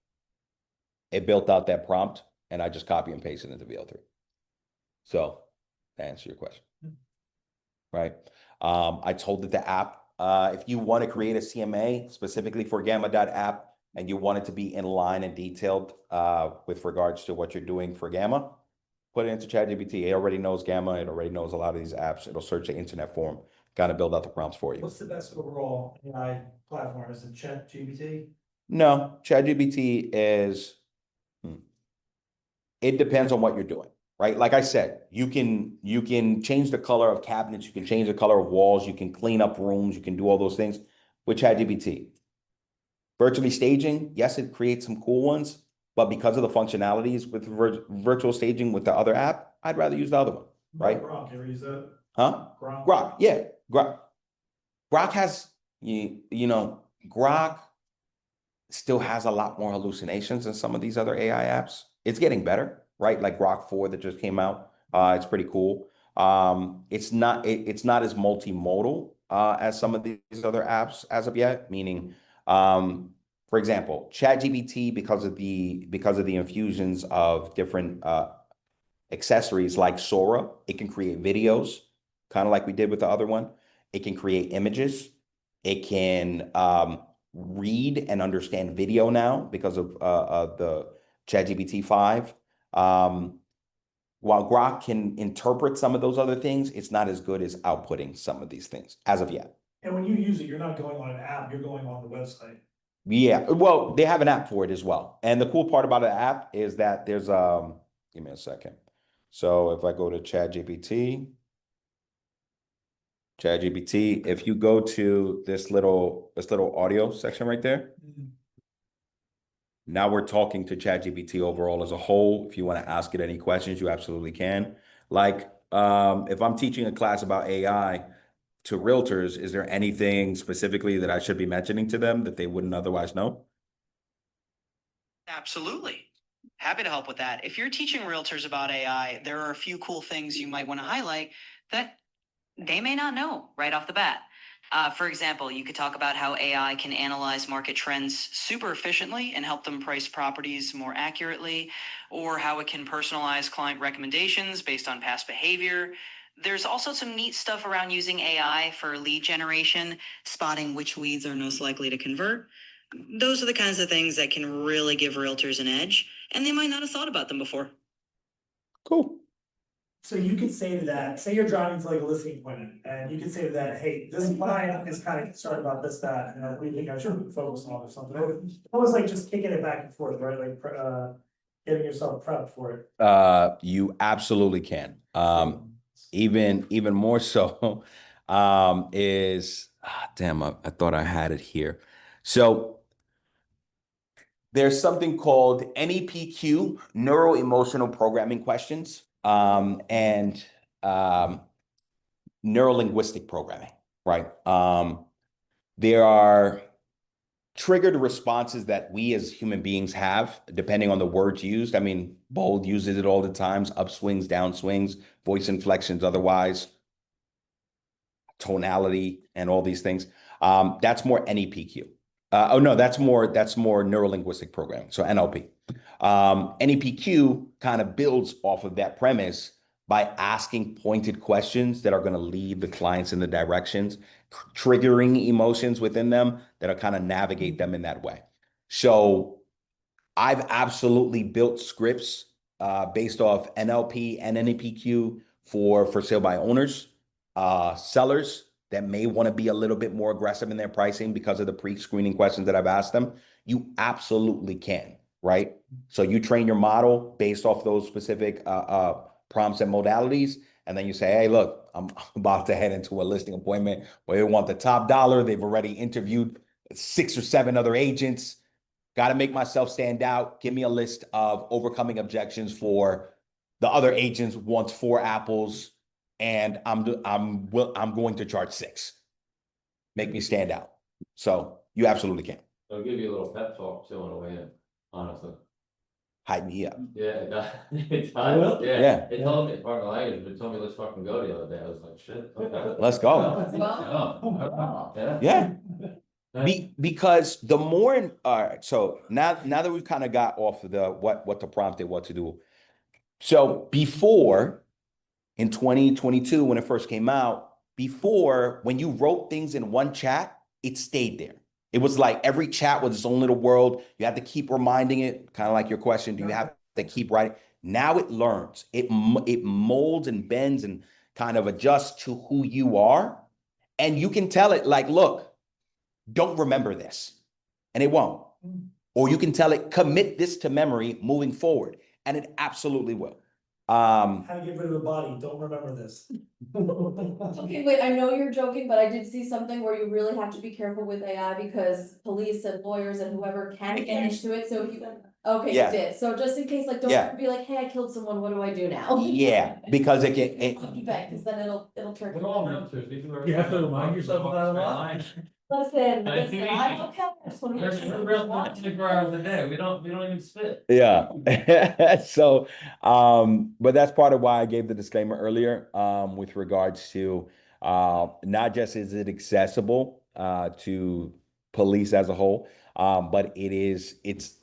It built out that prompt and I just copy and paste it into VL3. So, to answer your question. Right? I told it the app, if you want to create a CMA specifically for Gamma.app and you want it to be in line and detailed with regards to what you're doing for Gamma, put it into ChatGPT. It already knows Gamma. It already knows a lot of these apps. It'll search the internet for them, kind of build out the prompts for you. What's the best overall AI platform? Is it ChatGPT? No, ChatGPT is, it depends on what you're doing, right? Like I said, you can change the color of cabinets, you can change the color of walls, you can clean up rooms, you can do all those things with ChatGPT. Virtually staging, yes, it creates some cool ones, but because of the functionalities with virtual staging with the other app, I'd rather use the other one, right? Grok, you ever use that? Huh? Grok, yeah, Grok. Grok has, Grok still has a lot more hallucinations than some of these other AI apps. It's getting better, right? Like Grok 4 that just came out. It's pretty cool. It's not as multimodal as some of these other apps as of yet, meaning for example, ChatGPT, because of the infusions of different accessories like Sora, it can create videos, kind of like we did with the other one. It can create images. It can read and understand video now because of the ChatGPT 5. While Grok can interpret some of those other things, it's not as good as outputting some of these things as of yet. And when you use it, you're not going on an app, you're going on the website. Yeah, well, they have an app for it as well. And the cool part about the app is that there's give me a second. So if I go to ChatGPT, if you go to this little audio section right there, now we're talking to ChatGPT overall as a whole. If you want to ask it any questions, you absolutely can. Like if I'm teaching a class about AI to realtors, is there anything specifically that I should be mentioning to them that they wouldn't otherwise know? Absolutely. Happy to help with that. If you're teaching realtors about AI, there are a few cool things you might want to highlight that they may not know right off the bat. For example, you could talk about how AI can analyze market trends super efficiently and help them price properties more accurately, or how it can personalize client recommendations based on past behavior. There's also some neat stuff around using AI for lead generation, spotting which leads are most likely to convert. Those are the kinds of things that can really give realtors an edge, and they might not have thought about them before. Cool. So you could say to that, say you're driving to like a listing appointment, and you could say to that, hey, this client is kind of concerned about this, that, and what do you think I should focus on or something? Almost like just kicking it back and forth, right? Like getting yourself prepped for it. You absolutely can. Even more so, is damn, I thought I had it here. So there's something called NEPQ, Neuro Emotional Programming Questions, and Neuro-linguistic programming, right? There are triggered responses that we as human beings have, depending on the words used. I mean, Bold uses it all the times, upswings, downswings, voice inflections, otherwise, tonality, and all these things. That's more NEPQ. That's more neuro-linguistic programming, so NLP. NEPQ kind of builds off of that premise by asking pointed questions that are going to lead the clients in the directions, triggering emotions within them that are kind of navigate them in that way. So I've absolutely built scripts based off NLP and NEPQ for sale by owners, sellers that may want to be a little bit more aggressive in their pricing because of the pre-screening questions that I've asked them. You absolutely can, right? So you train your model based off those specific prompts and modalities. And then you say, hey, look, I'm about to head into a listing appointment where they want the top dollar. They've already interviewed 6 or 7 other agents. Got to make myself stand out. Give me a list of overcoming objections for the other agents wants 4 apples, and I'm going to charge 6. Make me stand out. So you absolutely can. I'll give you a little pep talk too on the way in, honestly. Hype me up. Yeah, it does. It will? does. Yeah. Yeah. It told me, part of the language, but it told me let's fucking go the other day. I was like, shit. Okay. Let's go. Yeah. Yeah. Because the more, all right, so now that we've kind of got off of the what to prompt it, what to do. So before, in 2022, when it first came out, before, when you wrote things in one chat, it stayed there. It was like every chat was its own little world. You had to keep reminding it, kind of like your question, do you have to keep writing? Now it learns, it molds and bends and kind of adjusts to who you are. And you can tell it like, look, don't remember this, and it won't. Or you can tell it, commit this to memory moving forward, and it absolutely will. How to get rid of a body, don't remember this. Okay, wait, I know you're joking, but I did see something where you really have to be careful with AI because police and lawyers and whoever can get into it, so if you, okay, Yeah. you did, so just in case, like, don't Yeah. ever be like, hey, I killed someone, what do I do now? Yeah, because it can, You bet, cause then it'll turn. We're all realtors, we do You have to remind yourself of that a lot. Listen, I listen, think- I'm okay. I just wanna make We're sure real everyone- 24 hours a day, we don't even spit. yeah. So, but that's part of why I gave the disclaimer earlier, with regards to, not just is it accessible, to police as a whole, but it's,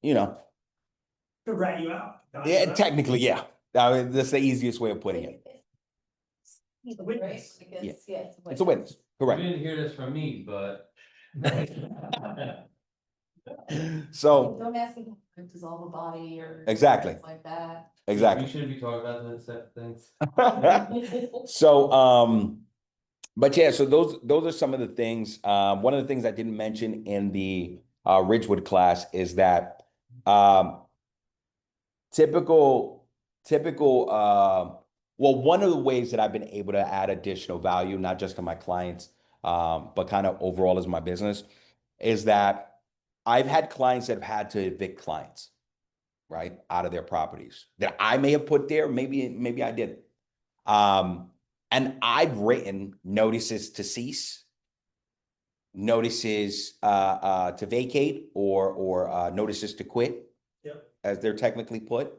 you know, To rat you out. yeah, technically, yeah. I mean, that's the easiest way of putting it. It's a witness. Right? Like Yeah. yeah, It's a witness, You correct. didn't hear this from me, but. So, Don't ask me to dissolve a body or. Exactly. things Like that. exactly. We shouldn't be talking about those type of things. So, but yeah, so those are some of the things. One of the things I didn't mention in the Ridgewood class is that typical well, one of the ways that I've been able to add additional value, not just to my clients, but kind of overall as my business, is that I've had clients that have had to evict clients, right, out of their properties that I may have put there, maybe I didn't. And I've written notices to cease, notices to vacate, or notices to quit, Yep. as they're technically put.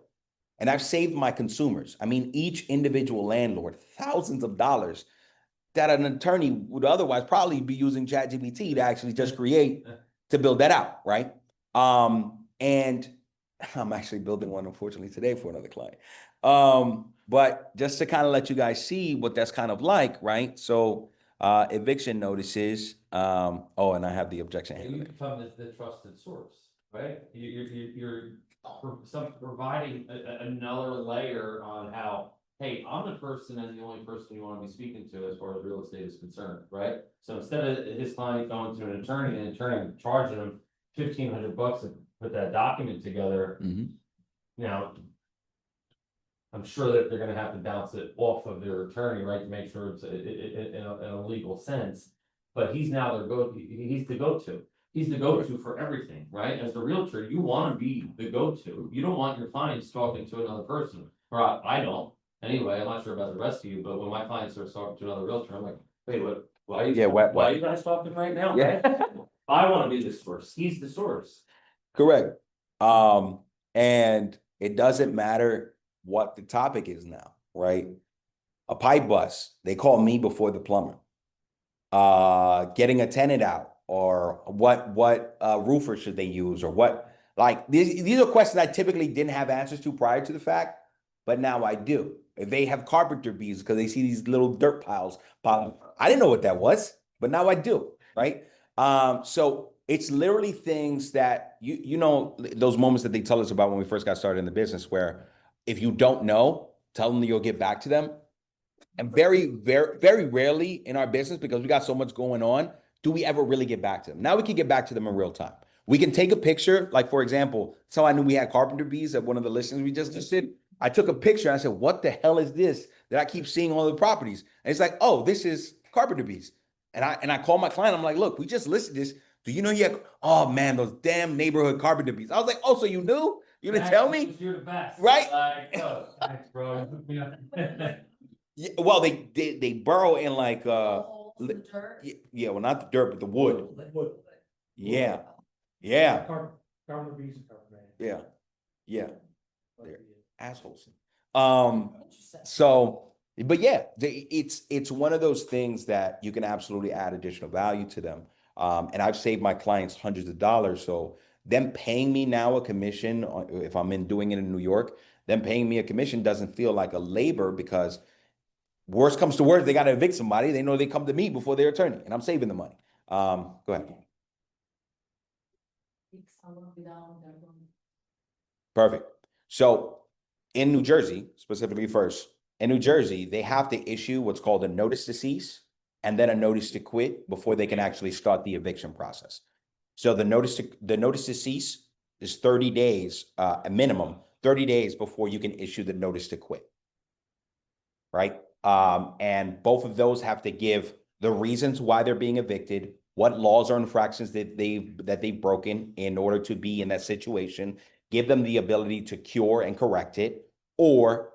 And I've saved my consumers. I mean, each individual landlord, thousands of dollars that an attorney would otherwise probably be using ChatGPT to actually just create to build that out, right? And I'm actually building one, unfortunately, today for another client. But just to kind of let you guys see what that's kind of like, right? So eviction notices, oh, and I have the objection You handler. become the trusted source, right? You're providing another layer on how, hey, I'm the person and the only person you want to be speaking to as far as real estate is concerned, right? So instead of his client going to an attorney and the attorney charging him $1,500 to put that document together, Mhm. now, I'm sure that they're gonna have to bounce it off of their attorney, right, to make sure it's in a legal sense. But he's now he's the go-to. He's the go-to for everything, right? As the realtor, you wanna be the go-to. You don't want your clients talking to another person, or I don't. Anyway, I'm not sure about the rest of you, but when my client starts talking to another realtor, I'm like, wait, what? Why are you, Yeah, what- why are you guys talking right now? Yeah. I wanna be the source. He's the source. Correct. And it doesn't matter what the topic is now, right? A pipe bust, they call me before the plumber. Getting a tenant out, or what roofer should they use, or what, like, these are questions I typically didn't have answers to prior to the fact, but now I do. If they have carpenter bees because they see these little dirt piles piling up. I didn't know what that was, but now I do, right? So it's literally things that you know, those moments that they tell us about when we first got started in the business, where if you don't know, tell them that you'll get back to them. And very, very, very rarely in our business, because we got so much going on, do we ever really get back to them. Now we can get back to them in real time. We can take a picture, like for example, so I knew we had carpenter bees at one of the listings we just did. I took a picture and I said, what the hell is this that I keep seeing on the properties? And it's like, oh, this is carpenter bees. And I call my client, I'm like, look, we just listed this. Do you know you have, oh man, those damn neighborhood carpenter bees. I was like, oh, so you knew? You didn't tell me? You're the best. Right? Like, oh, thanks, bro. You hooked me up. Yeah, well, they burrow in like Holes in the dirt. yeah, well, not the dirt, but the wood. Wood. Yeah, yeah, Carpenter bees and carpenter man. yeah, yeah. They're Assholes. Interesting. So, but yeah, it's one of those things that you can absolutely add additional value to them. And I've saved my clients hundreds of dollars. So them paying me now a commission, if I'm doing it in New York, them paying me a commission doesn't feel like a labor, because worst comes to worst, they got to evict somebody. They know they come to me before their attorney, and I'm saving the money. Go ahead. Perfect. So in New Jersey, specifically first, in New Jersey, they have to issue what's called a notice to cease and then a notice to quit before they can actually start the eviction process. So the notice to cease is 30 days, a minimum 30 days before you can issue the notice to quit. Right? And both of those have to give the reasons why they're being evicted, what laws or infractions that they've broken in order to be in that situation, give them the ability to cure and correct it, or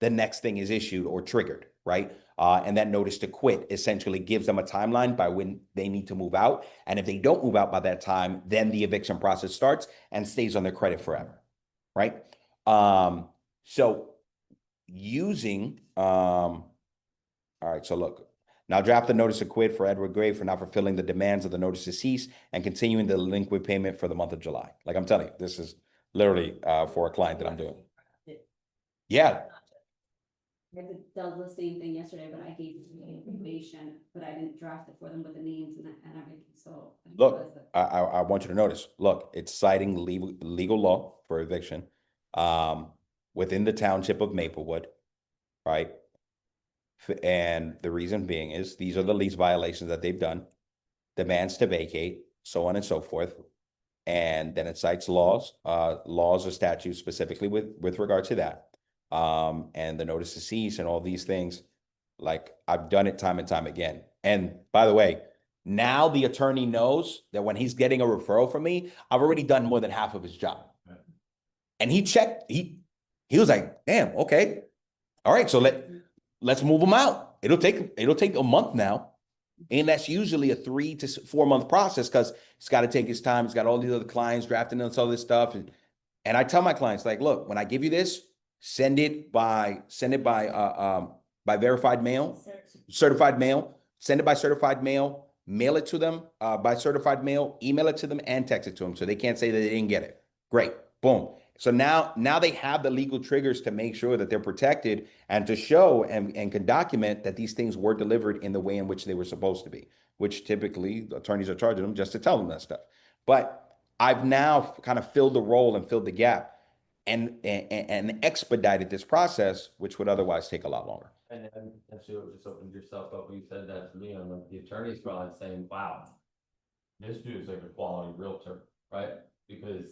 the next thing is issued or triggered, right? And that notice to quit essentially gives them a timeline by when they need to move out. And if they don't move out by that time, then the eviction process starts and stays on their credit forever, right? So using, all right, so look, now draft the notice to quit for Edward Gray for not fulfilling the demands of the notice to cease and continuing the delinquent payment for the month of July. Like I'm telling you, this is literally for a client that I'm doing. Yeah. I did the same thing yesterday, but I gave the information, but I didn't draft it for them with the names and everything, so. I Look, realized that- I want you to notice, look, it's citing legal law for eviction within the township of Maplewood, right? And the reason being is these are the lease violations that they've done, demands to vacate, so on and so forth. And then it cites laws or statutes specifically with regard to that. And the notice to cease and all these things. Like I've done it time and time again. And by the way, now the attorney knows that when he's getting a referral from me, I've already done more than half of his job. And he checked, he was like, damn, okay. All right, so let's move him out. It'll take a month now. And that's usually a 3 to 4 month process, because it's got to take his time. He's got all these other clients drafting and all this stuff. And I tell my clients, like, look, when I give you this, send it by verified mail, certified mail, send it by certified mail, mail it to them by certified mail, email it to them, and text it to them so they can't say that they didn't get it. Great. Boom. So now they have the legal triggers to make sure that they're protected and to show and can document that these things were delivered in the way in which they were supposed to be, which typically the attorneys are charging them just to tell them that stuff. But I've now kind of filled the role and filled the gap and expedited this process, which would otherwise take a lot longer. And actually, it just opened yourself up when you said that to me. I'm like, the attorney's probably saying, wow, this dude's like a quality realtor, right? Because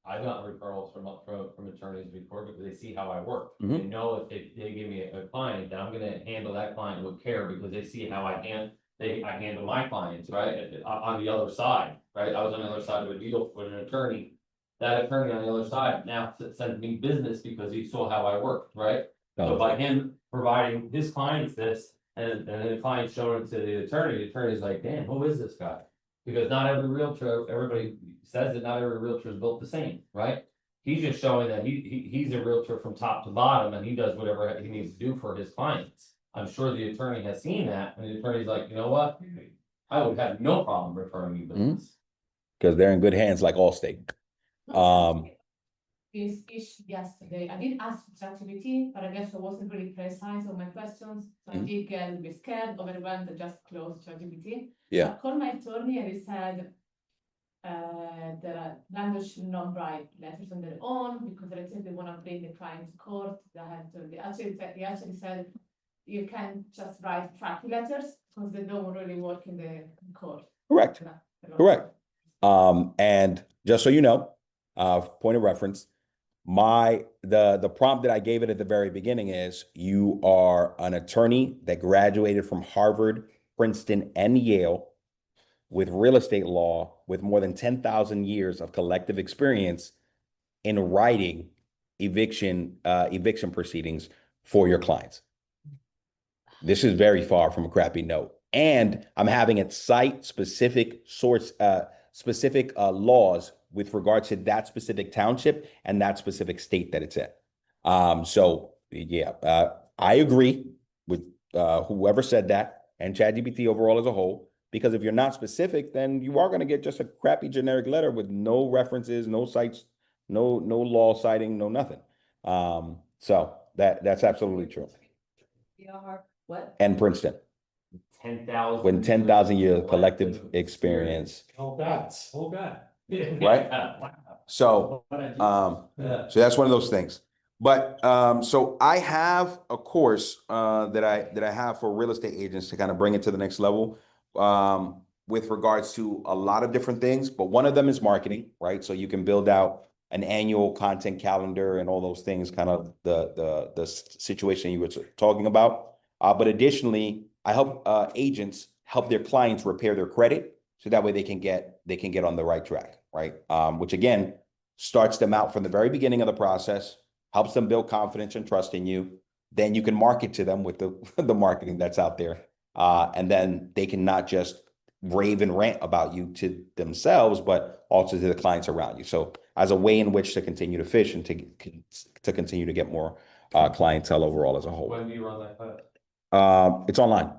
I got referrals from attorneys before because they see how I work. They know if they give me a client, that I'm gonna handle that client with care because they see how I handle my clients, right? On the other side, right? I was on the other side of a deal with an attorney. That attorney on the other side now sends me business because he saw how I worked, right? So by him providing his clients this, and then the client showing it to the attorney's like, damn, who is this guy? Because not every realtor, everybody says that not every realtor is built the same, right? He's just showing that he's a realtor from top to bottom and he does whatever he needs to do for his clients. I'm sure the attorney has seen that, and the attorney's like, you know what? I would have no problem referring you business. Because they're in good hands like Allstate. This issue yesterday, I did ask ChatGPT, but I guess I wasn't really precise on my questions, so I did get a bit scared, overwhelmed, and just closed ChatGPT. Yeah. I called my attorney and he said the landlord should not write letters on their own because let's say they want to bring the client to court, he actually said you can't just write tracking letters because they don't really work in the court. Correct. Correct. And just so you know, point of reference, the prompt that I gave it at the very beginning is, you are an attorney that graduated from Harvard, Princeton, and Yale with real estate law, with more than 10,000 years of collective experience in writing eviction proceedings for your clients. This is very far from a crappy note. And I'm having it cite specific laws with regard to that specific township and that specific state that it's in. So yeah, I agree with whoever said that and ChatGPT overall as a whole, Because if you're not specific, then you are gonna get just a crappy generic letter with no references, no sites, no law citing, no nothing. So that's absolutely true. What? And Princeton, 10,000. with 10,000 years of collective experience. Oh, God, oh, God. Right? So, Yeah. so that's one of those things. But so I have a course that I have for real estate agents to kind of bring it to the next level with regards to a lot of different things. But one of them is marketing, right? So you can build out an annual content calendar and all those things, kind of the situation you were talking about. But additionally, I help agents help their clients repair their credit, so that way they can get on the right track, right? Which again starts them out from the very beginning of the process, helps them build confidence and trust in you. Then you can market to them with the marketing that's out there, and then they can not just rave and rant about you to themselves, but also to the clients around you. So as a way in which to continue to fish and to continue to get more clientele overall as a whole. When do you run that class? It's online.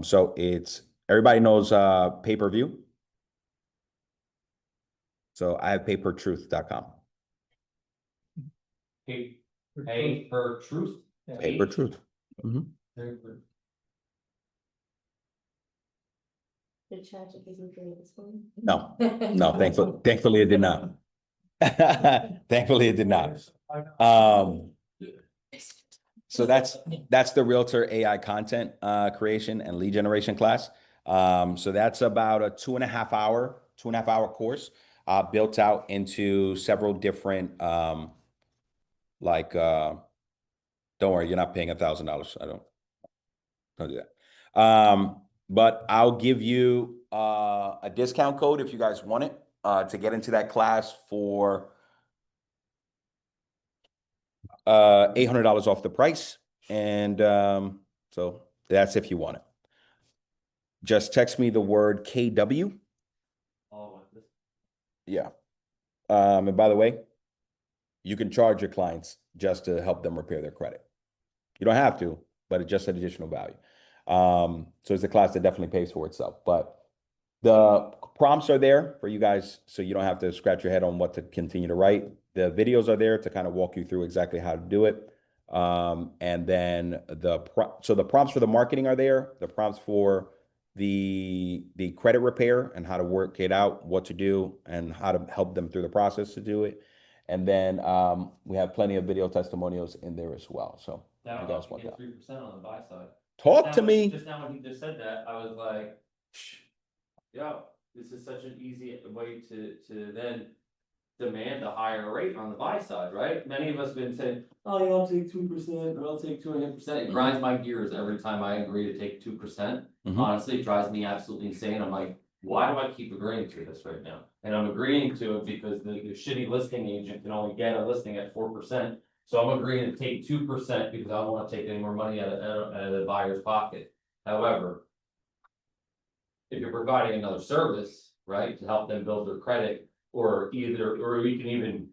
So it's everybody knows pay-per-view. So I have paypertruth.com. Pay for truth. Pay-per-truth. Did ChatGPT create this one? No, no, thankfully it did not. Thankfully it did not. So that's the Realtor AI content creation and lead generation class. So that's about a 2.5 hour course built out into several different don't worry, you're not paying $1,000. I don't do that. But I'll give you a discount code if you guys want it to get into that class for $800 off the price. And so that's if you want it. Just text me the word KW. Yeah. And by the way, you can charge your clients just to help them repair their credit. You don't have to, but it's just an additional value. So it's a class that definitely pays for itself. But the prompts are there for you guys, so you don't have to scratch your head on what to continue to write. The videos are there to kind of walk you through exactly how to do it. And then the prompts for the marketing are there. The prompts for the credit repair and how to work it out, what to do, and how to help them through the process to do it. And then we have plenty of video testimonials in there as well. So That you would guys help want you that. get 3% on the buy side. Talk to me. Just now when he just said that, I was like, yo, this is such an easy way to then demand a higher rate on the buy side, right? Many of us have been saying, oh, yeah, I'll take 2%, or I'll take 2.5%. It grinds my gears every time I agree to take 2%. Mhm. Honestly, it drives me absolutely insane. I'm like, why do I keep agreeing to this right now? And I'm agreeing to it because the shitty listing agent can only get a listing at 4%. So I'm agreeing to take 2% because I don't want to take any more money out of the buyer's pocket. However, if you're providing another service, right, to help them build their credit, or we can even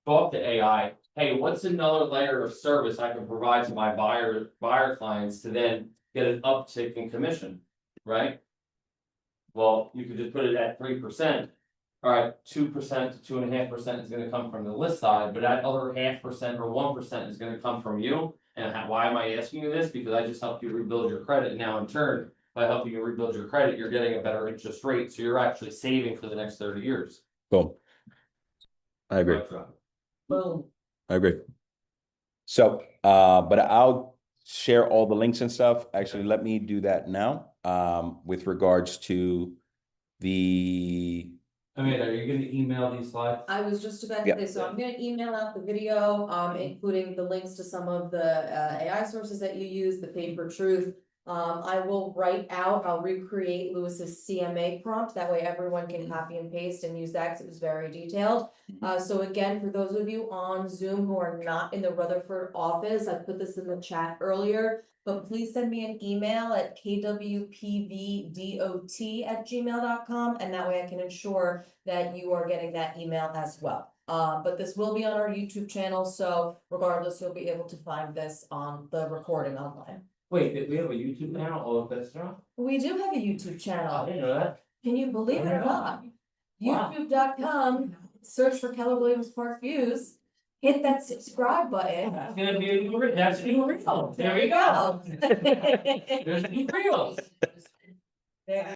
talk to AI, hey, what's another layer of service I can provide to my buyer clients to then get an uptick in commission, right? Well, you could just put it at 3%. All right, 2% to 2.5% is gonna come from the list side, but that other 0.5% or 1% is gonna come from you. And why am I asking you this? Because I just helped you rebuild your credit, and now in turn, by helping you rebuild your credit, you're getting a better interest rate, so you're actually saving for the next 30 years. Boom. I agree. Well, I agree. So, but I'll share all the links and stuff. Actually, let me do that now. With regards to the I mean, are you gonna email these slides? I was just about Yeah. to say, so I'm gonna email out the video, including the links to some of the AI sources that you use, the pay-per-truth. I will I'll recreate Lewis's CMA prompt, that way everyone can copy and paste and use that, because it was very detailed. So again, for those of you on Zoom who are not in the Rutherford office, I put this in the chat earlier, but please send me an email at kwpvdot@gmail.com, and that way I can ensure that you are getting that email as well. But this will be on our YouTube channel, so regardless, you'll be able to find this on the recording online. Wait, we have a YouTube now, oh, that's not, We do have a YouTube I channel. didn't know that. Can you believe it or not? Wow. YouTube.com, search for Keller Williams Park Views, hit that subscribe button. That's gonna be, that's new real, there we go. There's new reels.